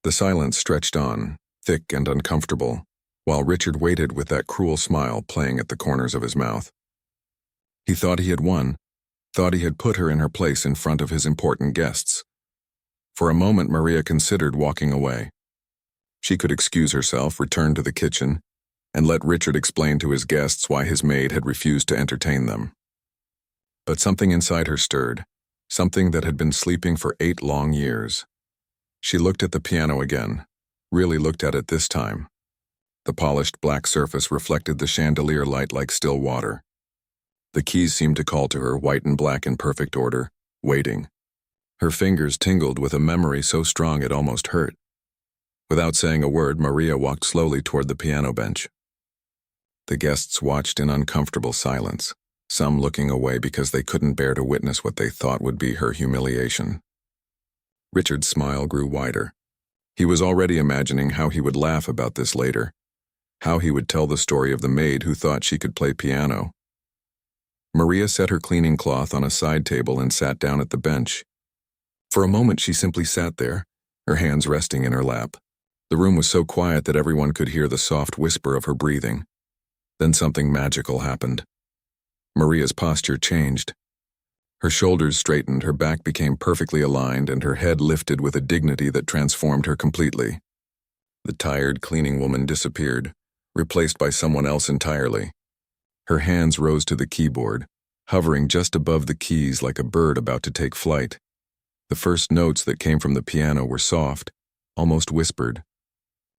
The silence stretched on, thick and uncomfortable, while Richard waited with that cruel smile playing at the corners of his mouth. He thought he had won, thought he had put her in her place in front of his important guests. For a moment, Maria considered walking away. She could excuse herself, return to the kitchen, and let Richard explain to his guests why his maid had refused to entertain them. But something inside her stirred, something that had been sleeping for 8 long years. She looked at the piano again, really looked at it this time. The polished black surface reflected the chandelier light like still water. The keys seemed to call to her, white and black in perfect order, waiting. Her fingers tingled with a memory so strong it almost hurt. Without saying a word, Maria walked slowly toward the piano bench. The guests watched in uncomfortable silence, some looking away because they couldn't bear to witness what they thought would be her humiliation. Richard's smile grew wider. He was already imagining how he would laugh about this later, how he would tell the story of the maid who thought she could play piano. Maria set her cleaning cloth on a side table and sat down at the bench. For a moment she simply sat there, her hands resting in her lap. The room was so quiet that everyone could hear the soft whisper of her breathing. Then something magical happened. Maria's posture changed. Her shoulders straightened, her back became perfectly aligned, and her head lifted with a dignity that transformed her completely. The tired cleaning woman disappeared, replaced by someone else entirely. Her hands rose to the keyboard, hovering just above the keys like a bird about to take flight. The first notes that came from the piano were soft, almost whispered.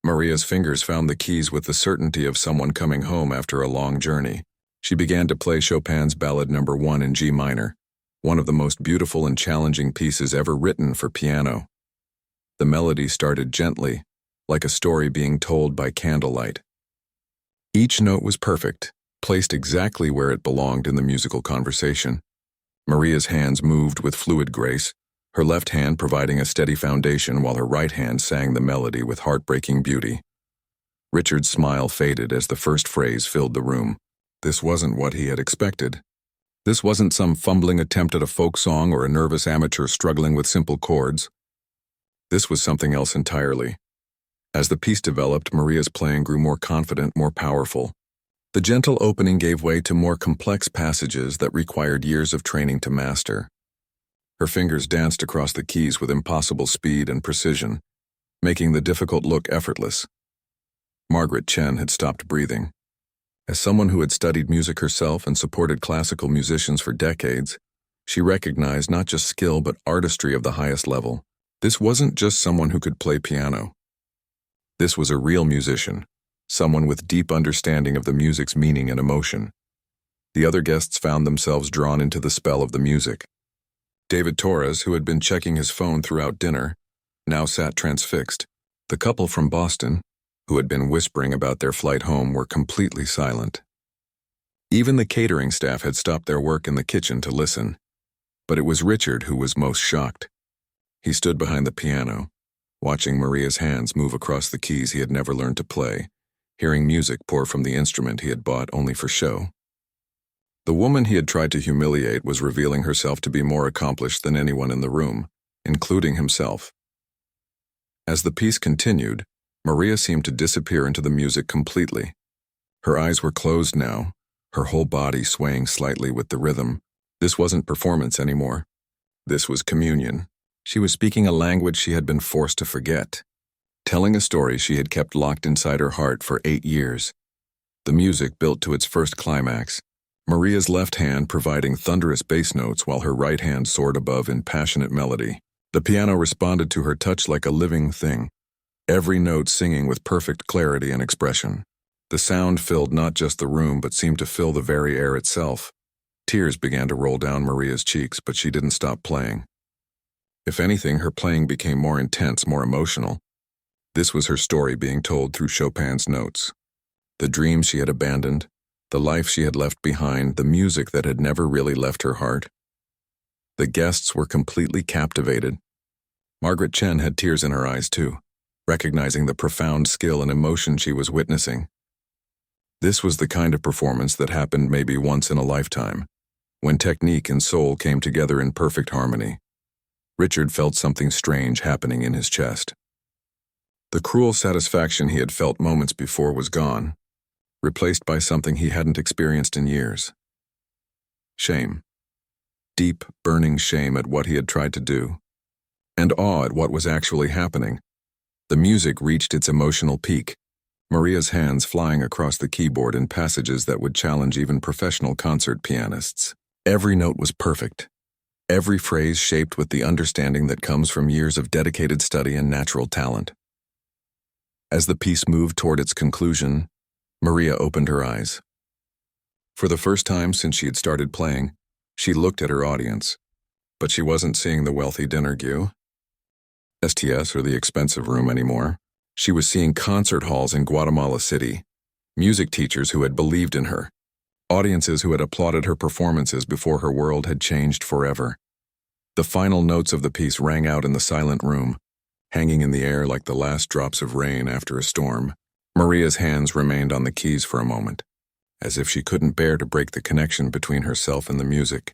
Maria's fingers found the keys with the certainty of someone coming home after a long journey. She began to play Chopin's Ballad No. 1 in G minor, one of the most beautiful and challenging pieces ever written for piano. The melody started gently, like a story being told by candlelight. Each note was perfect, placed exactly where it belonged in the musical conversation. Maria's hands moved with fluid grace, her left hand providing a steady foundation while her right hand sang the melody with heartbreaking beauty. Richard's smile faded as the first phrase filled the room. This wasn't what he had expected. This wasn't some fumbling attempt at a folk song or a nervous amateur struggling with simple chords. This was something else entirely. As the piece developed, Maria's playing grew more confident, more powerful. The gentle opening gave way to more complex passages that required years of training to master. Her fingers danced across the keys with impossible speed and precision, making the difficult look effortless. Margaret Chen had stopped breathing. As someone who had studied music herself and supported classical musicians for decades, she recognized not just skill but artistry of the highest level. This wasn't just someone who could play piano. This was a real musician, someone with deep understanding of the music's meaning and emotion. The other guests found themselves drawn into the spell of the music. David Torres, who had been checking his phone throughout dinner, now sat transfixed. The couple from Boston, who had been whispering about their flight home, were completely silent. Even the catering staff had stopped their work in the kitchen to listen. But it was Richard who was most shocked. He stood behind the piano, watching Maria's hands move across the keys he had never learned to play, hearing music pour from the instrument he had bought only for show. The woman he had tried to humiliate was revealing herself to be more accomplished than anyone in the room, including himself. As the piece continued, Maria seemed to disappear into the music completely. Her eyes were closed now, her whole body swaying slightly with the rhythm. This wasn't performance anymore. This was communion. She was speaking a language she had been forced to forget, telling a story she had kept locked inside her heart for 8 years. The music built to its first climax, Maria's left hand providing thunderous bass notes while her right hand soared above in passionate melody. The piano responded to her touch like a living thing, every note singing with perfect clarity and expression. The sound filled not just the room but seemed to fill the very air itself. Tears began to roll down Maria's cheeks, but she didn't stop playing. If anything, her playing became more intense, more emotional. This was her story being told through Chopin's notes. The dreams she had abandoned, the life she had left behind, the music that had never really left her heart. The guests were completely captivated. Margaret Chen had tears in her eyes too, recognizing the profound skill and emotion she was witnessing. This was the kind of performance that happened maybe once in a lifetime, when technique and soul came together in perfect harmony. Richard felt something strange happening in his chest. The cruel satisfaction he had felt moments before was gone, replaced by something he hadn't experienced in years. Shame. Deep, burning shame at what he had tried to do, and awe at what was actually happening. The music reached its emotional peak, Maria's hands flying across the keyboard in passages that would challenge even professional concert pianists. Every note was perfect, every phrase shaped with the understanding that comes from years of dedicated study and natural talent. As the piece moved toward its conclusion, Maria opened her eyes. For the first time since she had started playing, she looked at her audience, but she wasn't seeing the wealthy dinner queue, STS, or the expensive room anymore. She was seeing concert halls in Guatemala City, music teachers who had believed in her, audiences who had applauded her performances before her world had changed forever. The final notes of the piece rang out in the silent room, hanging in the air like the last drops of rain after a storm. Maria's hands remained on the keys for a moment, as if she couldn't bear to break the connection between herself and the music.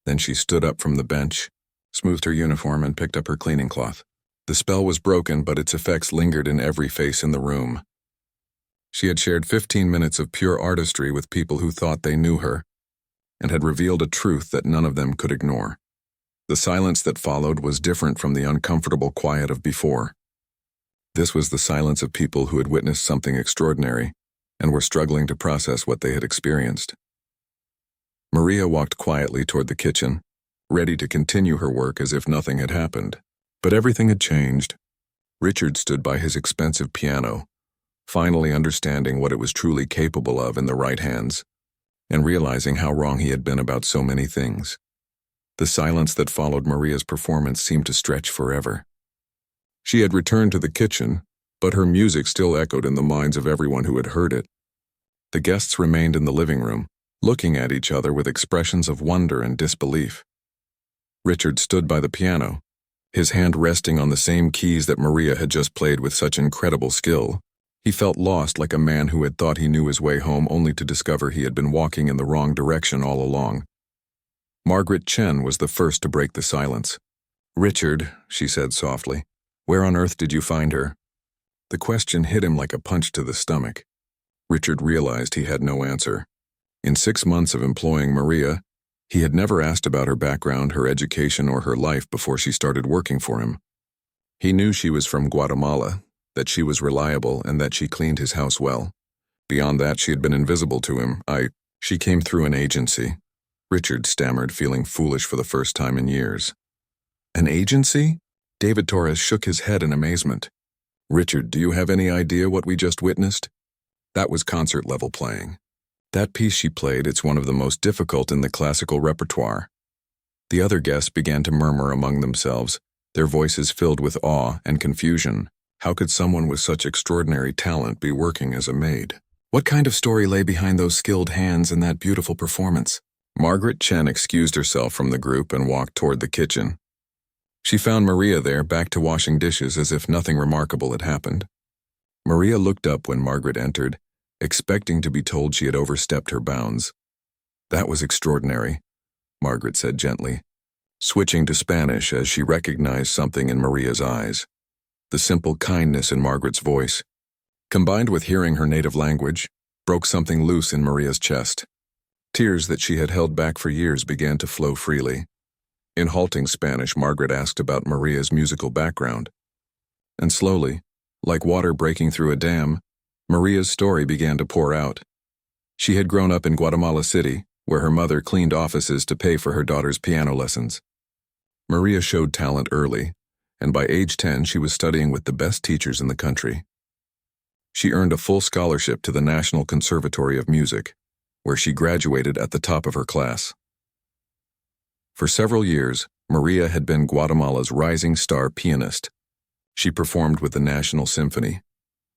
Then she stood up from the bench, smoothed her uniform, and picked up her cleaning cloth. The spell was broken, but its effects lingered in every face in the room. She had shared 15 minutes of pure artistry with people who thought they knew her, and had revealed a truth that none of them could ignore. The silence that followed was different from the uncomfortable quiet of before. This was the silence of people who had witnessed something extraordinary and were struggling to process what they had experienced. Maria walked quietly toward the kitchen, ready to continue her work as if nothing had happened. But everything had changed. Richard stood by his expensive piano, finally understanding what it was truly capable of in the right hands, and realizing how wrong he had been about so many things. The silence that followed Maria's performance seemed to stretch forever. She had returned to the kitchen, but her music still echoed in the minds of everyone who had heard it. The guests remained in the living room, looking at each other with expressions of wonder and disbelief. Richard stood by the piano, his hand resting on the same keys that Maria had just played with such incredible skill. He felt lost, like a man who had thought he knew his way home only to discover he had been walking in the wrong direction all along. Margaret Chen was the first to break the silence. "Richard," she said softly, "where on earth did you find her?" The question hit him like a punch to the stomach. Richard realized he had no answer. In 6 months of employing Maria, he had never asked about her background, her education, or her life before she started working for him. He knew she was from Guatemala, that she was reliable, and that she cleaned his house well. Beyond that, she had been invisible to him. She came through an agency. Richard stammered, feeling foolish for the first time in years. "An agency?" David Torres shook his head in amazement. "Richard, do you have any idea what we just witnessed?" That was concert-level playing. That piece she played, it's one of the most difficult in the classical repertoire. The other guests began to murmur among themselves, their voices filled with awe and confusion. How could someone with such extraordinary talent be working as a maid? What kind of story lay behind those skilled hands and that beautiful performance? Margaret Chen excused herself from the group and walked toward the kitchen. She found Maria there, back to washing dishes as if nothing remarkable had happened. Maria looked up when Margaret entered, expecting to be told she had overstepped her bounds. "That was extraordinary," Margaret said gently, switching to Spanish as she recognized something in Maria's eyes. The simple kindness in Margaret's voice, combined with hearing her native language, broke something loose in Maria's chest. Tears that she had held back for years began to flow freely. In halting Spanish, Margaret asked about Maria's musical background. And slowly, like water breaking through a dam, Maria's story began to pour out. She had grown up in Guatemala City, where her mother cleaned offices to pay for her daughter's piano lessons. Maria showed talent early, and by age 10 she was studying with the best teachers in the country. She earned a full scholarship to the National Conservatory of Music, where she graduated at the top of her class. For several years, Maria had been Guatemala's rising star pianist. She performed with the National Symphony,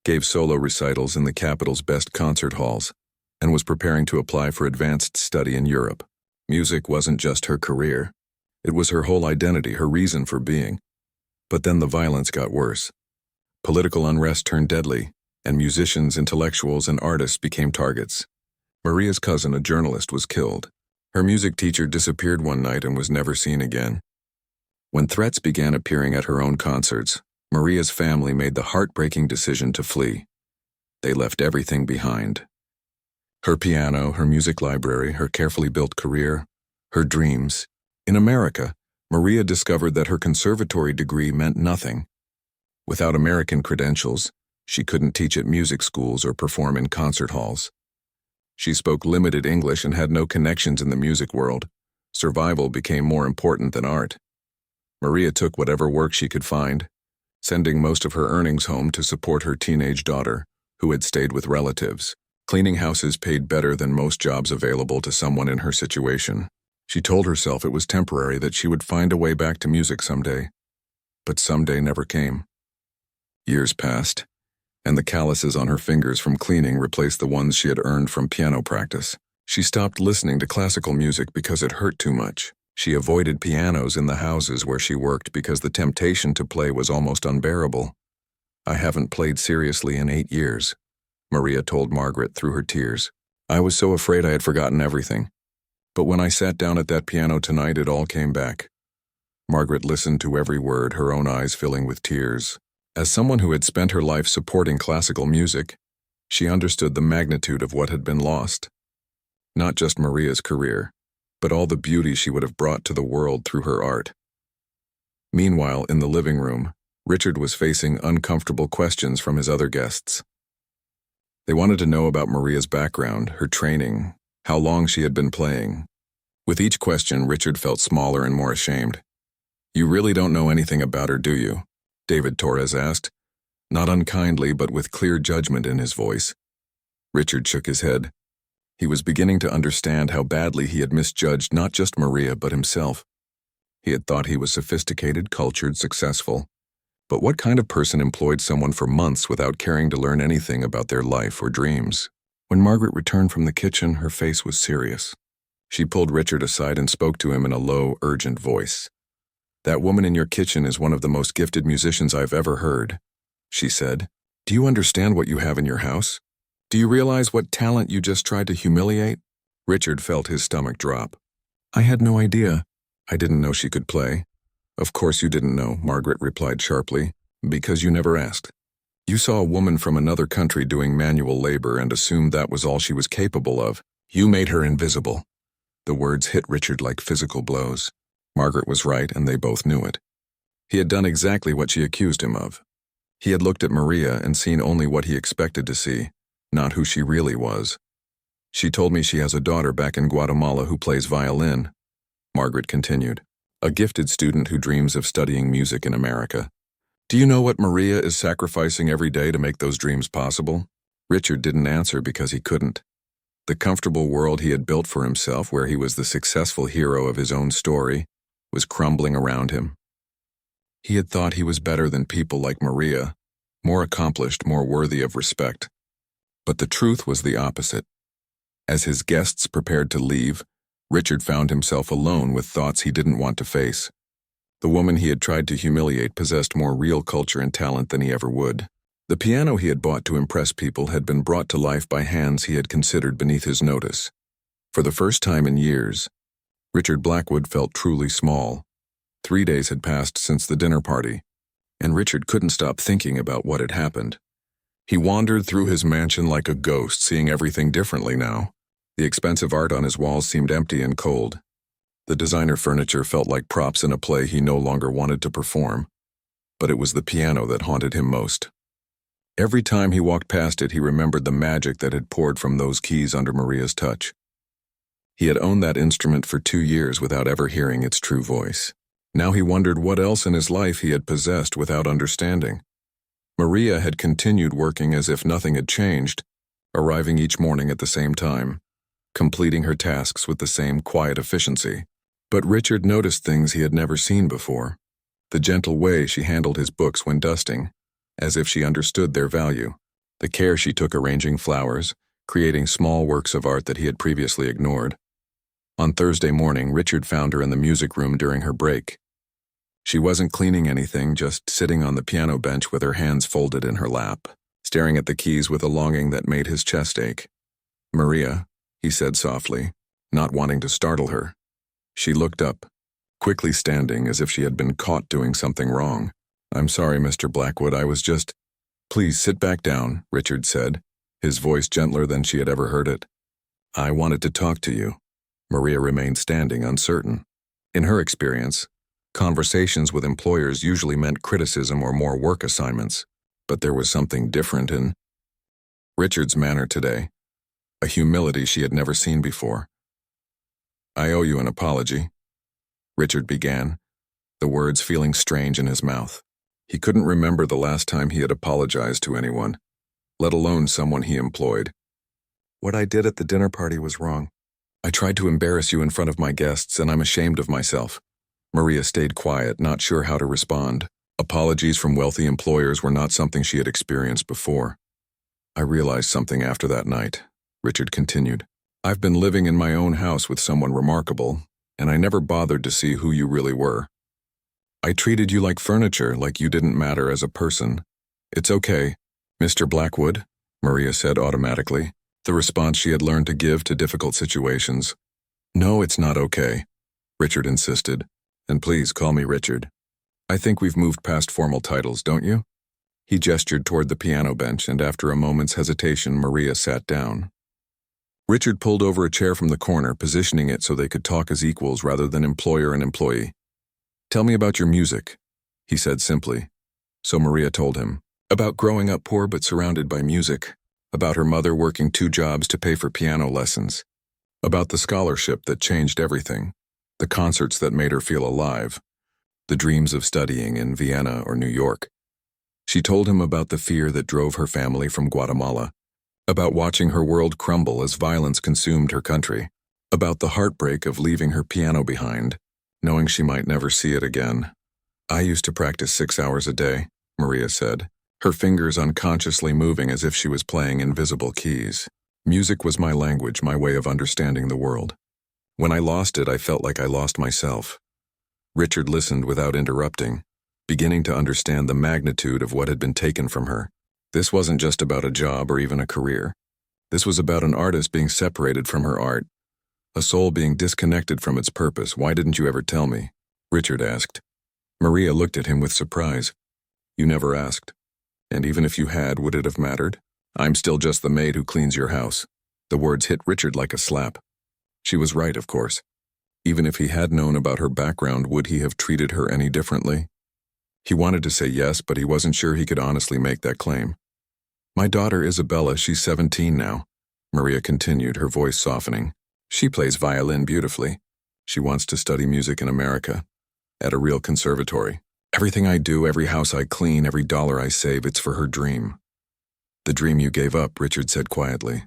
gave solo recitals in the capital's best concert halls, and was preparing to apply for advanced study in Europe. Music wasn't just her career. It was her whole identity, her reason for being. But then the violence got worse. Political unrest turned deadly, and musicians, intellectuals, and artists became targets. Maria's cousin, a journalist, was killed. Her music teacher disappeared one night and was never seen again. When threats began appearing at her own concerts, Maria's family made the heartbreaking decision to flee. They left everything behind. Her piano, her music library, her carefully built career, her dreams. In America, Maria discovered that her conservatory degree meant nothing. Without American credentials, she couldn't teach at music schools or perform in concert halls. She spoke limited English and had no connections in the music world. Survival became more important than art. Maria took whatever work she could find, sending most of her earnings home to support her teenage daughter, who had stayed with relatives. Cleaning houses paid better than most jobs available to someone in her situation. She told herself it was temporary, that she would find a way back to music someday. But someday never came. Years passed, and the calluses on her fingers from cleaning replaced the ones she had earned from piano practice. She stopped listening to classical music because it hurt too much. She avoided pianos in the houses where she worked because the temptation to play was almost unbearable. "I haven't played seriously in 8 years," Maria told Margaret through her tears. "I was so afraid I had forgotten everything. But when I sat down at that piano tonight, it all came back." Margaret listened to every word, her own eyes filling with tears. As someone who had spent her life supporting classical music, she understood the magnitude of what had been lost. Not just Maria's career, but all the beauty she would have brought to the world through her art. Meanwhile, in the living room, Richard was facing uncomfortable questions from his other guests. They wanted to know about Maria's background, her training, how long she had been playing. With each question, Richard felt smaller and more ashamed. "You really don't know anything about her, do you?" David Torres asked, not unkindly but with clear judgment in his voice. Richard shook his head. He was beginning to understand how badly he had misjudged not just Maria but himself. He had thought he was sophisticated, cultured, successful. But what kind of person employed someone for months without caring to learn anything about their life or dreams? When Margaret returned from the kitchen, her face was serious. She pulled Richard aside and spoke to him in a low, urgent voice. "That woman in your kitchen is one of the most gifted musicians I've ever heard," she said. "Do you understand what you have in your house? Do you realize what talent you just tried to humiliate?" Richard felt his stomach drop. "I had no idea. I didn't know she could play." "Of course you didn't know," Margaret replied sharply, "because you never asked. You saw a woman from another country doing manual labor and assumed that was all she was capable of. You made her invisible." The words hit Richard like physical blows. Margaret was right, and they both knew it. He had done exactly what she accused him of. He had looked at Maria and seen only what he expected to see, not who she really was. "She told me she has a daughter back in Guatemala who plays violin," Margaret continued. "A gifted student who dreams of studying music in America. Do you know what Maria is sacrificing every day to make those dreams possible?" Richard didn't answer because he couldn't. The comfortable world he had built for himself, where he was the successful hero of his own story, was crumbling around him. He had thought he was better than people like Maria, more accomplished, more worthy of respect. But the truth was the opposite. As his guests prepared to leave, Richard found himself alone with thoughts he didn't want to face. The woman he had tried to humiliate possessed more real culture and talent than he ever would. The piano he had bought to impress people had been brought to life by hands he had considered beneath his notice. For the first time in years, Richard Blackwood felt truly small. 3 days had passed since the dinner party, and Richard couldn't stop thinking about what had happened. He wandered through his mansion like a ghost, seeing everything differently now. The expensive art on his walls seemed empty and cold. The designer furniture felt like props in a play he no longer wanted to perform. But it was the piano that haunted him most. Every time he walked past it, he remembered the magic that had poured from those keys under Maria's touch. He had owned that instrument for 2 years without ever hearing its true voice. Now he wondered what else in his life he had possessed without understanding. Maria had continued working as if nothing had changed, arriving each morning at the same time, completing her tasks with the same quiet efficiency. But Richard noticed things he had never seen before. The gentle way she handled his books when dusting, as if she understood their value. The care she took arranging flowers, creating small works of art that he had previously ignored. On Thursday morning, Richard found her in the music room during her break. She wasn't cleaning anything, just sitting on the piano bench with her hands folded in her lap, staring at the keys with a longing that made his chest ache. "Maria," he said softly, not wanting to startle her. She looked up, quickly standing as if she had been caught doing something wrong. "I'm sorry, Mr. Blackwood, I was just—" "Please sit back down," Richard said, his voice gentler than she had ever heard it. "I wanted to talk to you." Maria remained standing, uncertain. In her experience, conversations with employers usually meant criticism or more work assignments, but there was something different in Richard's manner today, a humility she had never seen before. "I owe you an apology," Richard began, the words feeling strange in his mouth. He couldn't remember the last time he had apologized to anyone, let alone someone he employed. "What I did at the dinner party was wrong. I tried to embarrass you in front of my guests, and I'm ashamed of myself." Maria stayed quiet, not sure how to respond. Apologies from wealthy employers were not something she had experienced before. "I realized something after that night," Richard continued. "I've been living in my own house with someone remarkable, and I never bothered to see who you really were. I treated you like furniture, like you didn't matter as a person." "It's okay, Mr. Blackwood," Maria said automatically, the response she had learned to give to difficult situations. "No, it's not okay," Richard insisted. "And please call me Richard. I think we've moved past formal titles, don't you?" He gestured toward the piano bench, and after a moment's hesitation, Maria sat down. Richard pulled over a chair from the corner, positioning it so they could talk as equals rather than employer and employee. "Tell me about your music," he said simply. So Maria told him about growing up poor but surrounded by music, about her mother working 2 jobs to pay for piano lessons, about the scholarship that changed everything, the concerts that made her feel alive, the dreams of studying in Vienna or New York. She told him about the fear that drove her family from Guatemala, about watching her world crumble as violence consumed her country, about the heartbreak of leaving her piano behind, knowing she might never see it again. "I used to practice 6 hours a day," Maria said, her fingers unconsciously moving as if she was playing invisible keys. "Music was my language, my way of understanding the world. When I lost it, I felt like I lost myself." Richard listened without interrupting, beginning to understand the magnitude of what had been taken from her. This wasn't just about a job or even a career. This was about an artist being separated from her art, a soul being disconnected from its purpose. "Why didn't you ever tell me?" Richard asked. Maria looked at him with surprise. "You never asked. And even if you had, would it have mattered? I'm still just the maid who cleans your house." The words hit Richard like a slap. She was right, of course. Even if he had known about her background, would he have treated her any differently? He wanted to say yes, but he wasn't sure he could honestly make that claim. "My daughter Isabella, she's 17 now," Maria continued, her voice softening. "She plays violin beautifully. She wants to study music in America, at a real conservatory. Everything I do, every house I clean, every dollar I save, it's for her dream." "The dream you gave up," Richard said quietly.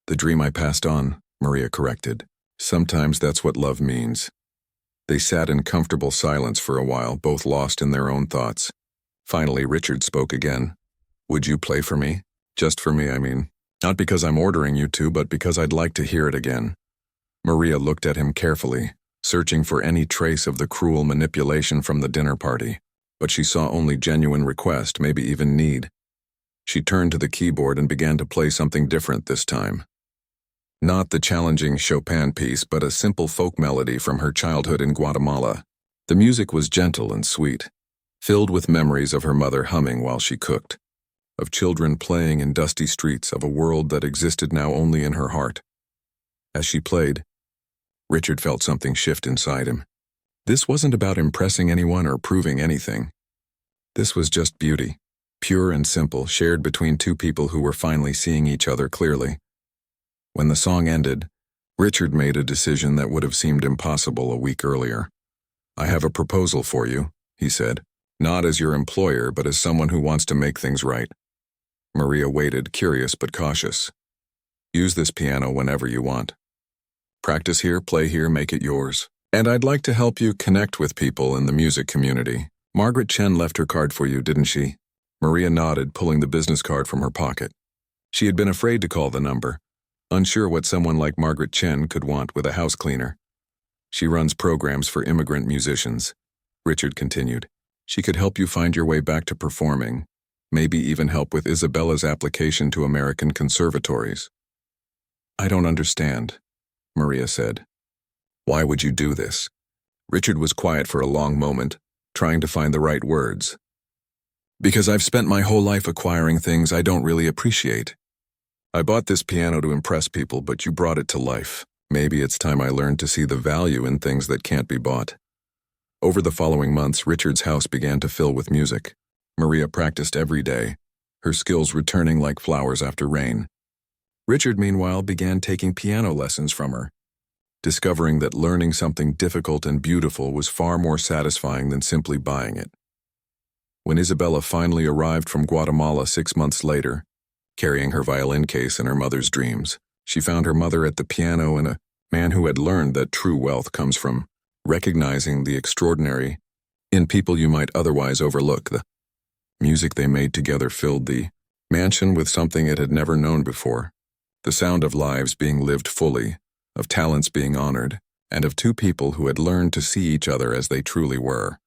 "The dream I passed on," Maria corrected. "Sometimes that's what love means." They sat in comfortable silence for a while, both lost in their own thoughts. Finally, Richard spoke again. Would you play for me? Just for me, I mean. Not because I'm ordering you to, but because I'd like to hear it again. Maria looked at him carefully, searching for any trace of the cruel manipulation from the dinner party, but she saw only genuine request, maybe even need. She turned to the keyboard and began to play something different this time. Not the challenging Chopin piece, but a simple folk melody from her childhood in Guatemala. The music was gentle and sweet, filled with memories of her mother humming while she cooked, of children playing in dusty streets, of a world that existed now only in her heart. As she played, Richard felt something shift inside him. This wasn't about impressing anyone or proving anything. This was just beauty, pure and simple, shared between two people who were finally seeing each other clearly. When the song ended, Richard made a decision that would have seemed impossible a week earlier. "I have a proposal for you," he said, "not as your employer, but as someone who wants to make things right." Maria waited, curious but cautious. "Use this piano whenever you want. Practice here, play here, make it yours. And I'd like to help you connect with people in the music community. Margaret Chen left her card for you, didn't she?" Maria nodded, pulling the business card from her pocket. She had been afraid to call the number, unsure what someone like Margaret Chen could want with a house cleaner. "She runs programs for immigrant musicians," Richard continued. "She could help you find your way back to performing, maybe even help with Isabella's application to American conservatories." "I don't understand," Maria said. "Why would you do this?" Richard was quiet for a long moment, trying to find the right words. "Because I've spent my whole life acquiring things I don't really appreciate. I bought this piano to impress people, but you brought it to life. Maybe it's time I learned to see the value in things that can't be bought." Over the following months, Richard's house began to fill with music. Maria practiced every day, her skills returning like flowers after rain. Richard, meanwhile, began taking piano lessons from her, discovering that learning something difficult and beautiful was far more satisfying than simply buying it. When Isabella finally arrived from Guatemala 6 months later, carrying her violin case and her mother's dreams, she found her mother at the piano and a man who had learned that true wealth comes from recognizing the extraordinary in people you might otherwise overlook. The music they made together filled the mansion with something it had never known before, the sound of lives being lived fully, of talents being honored, and of two people who had learned to see each other as they truly were.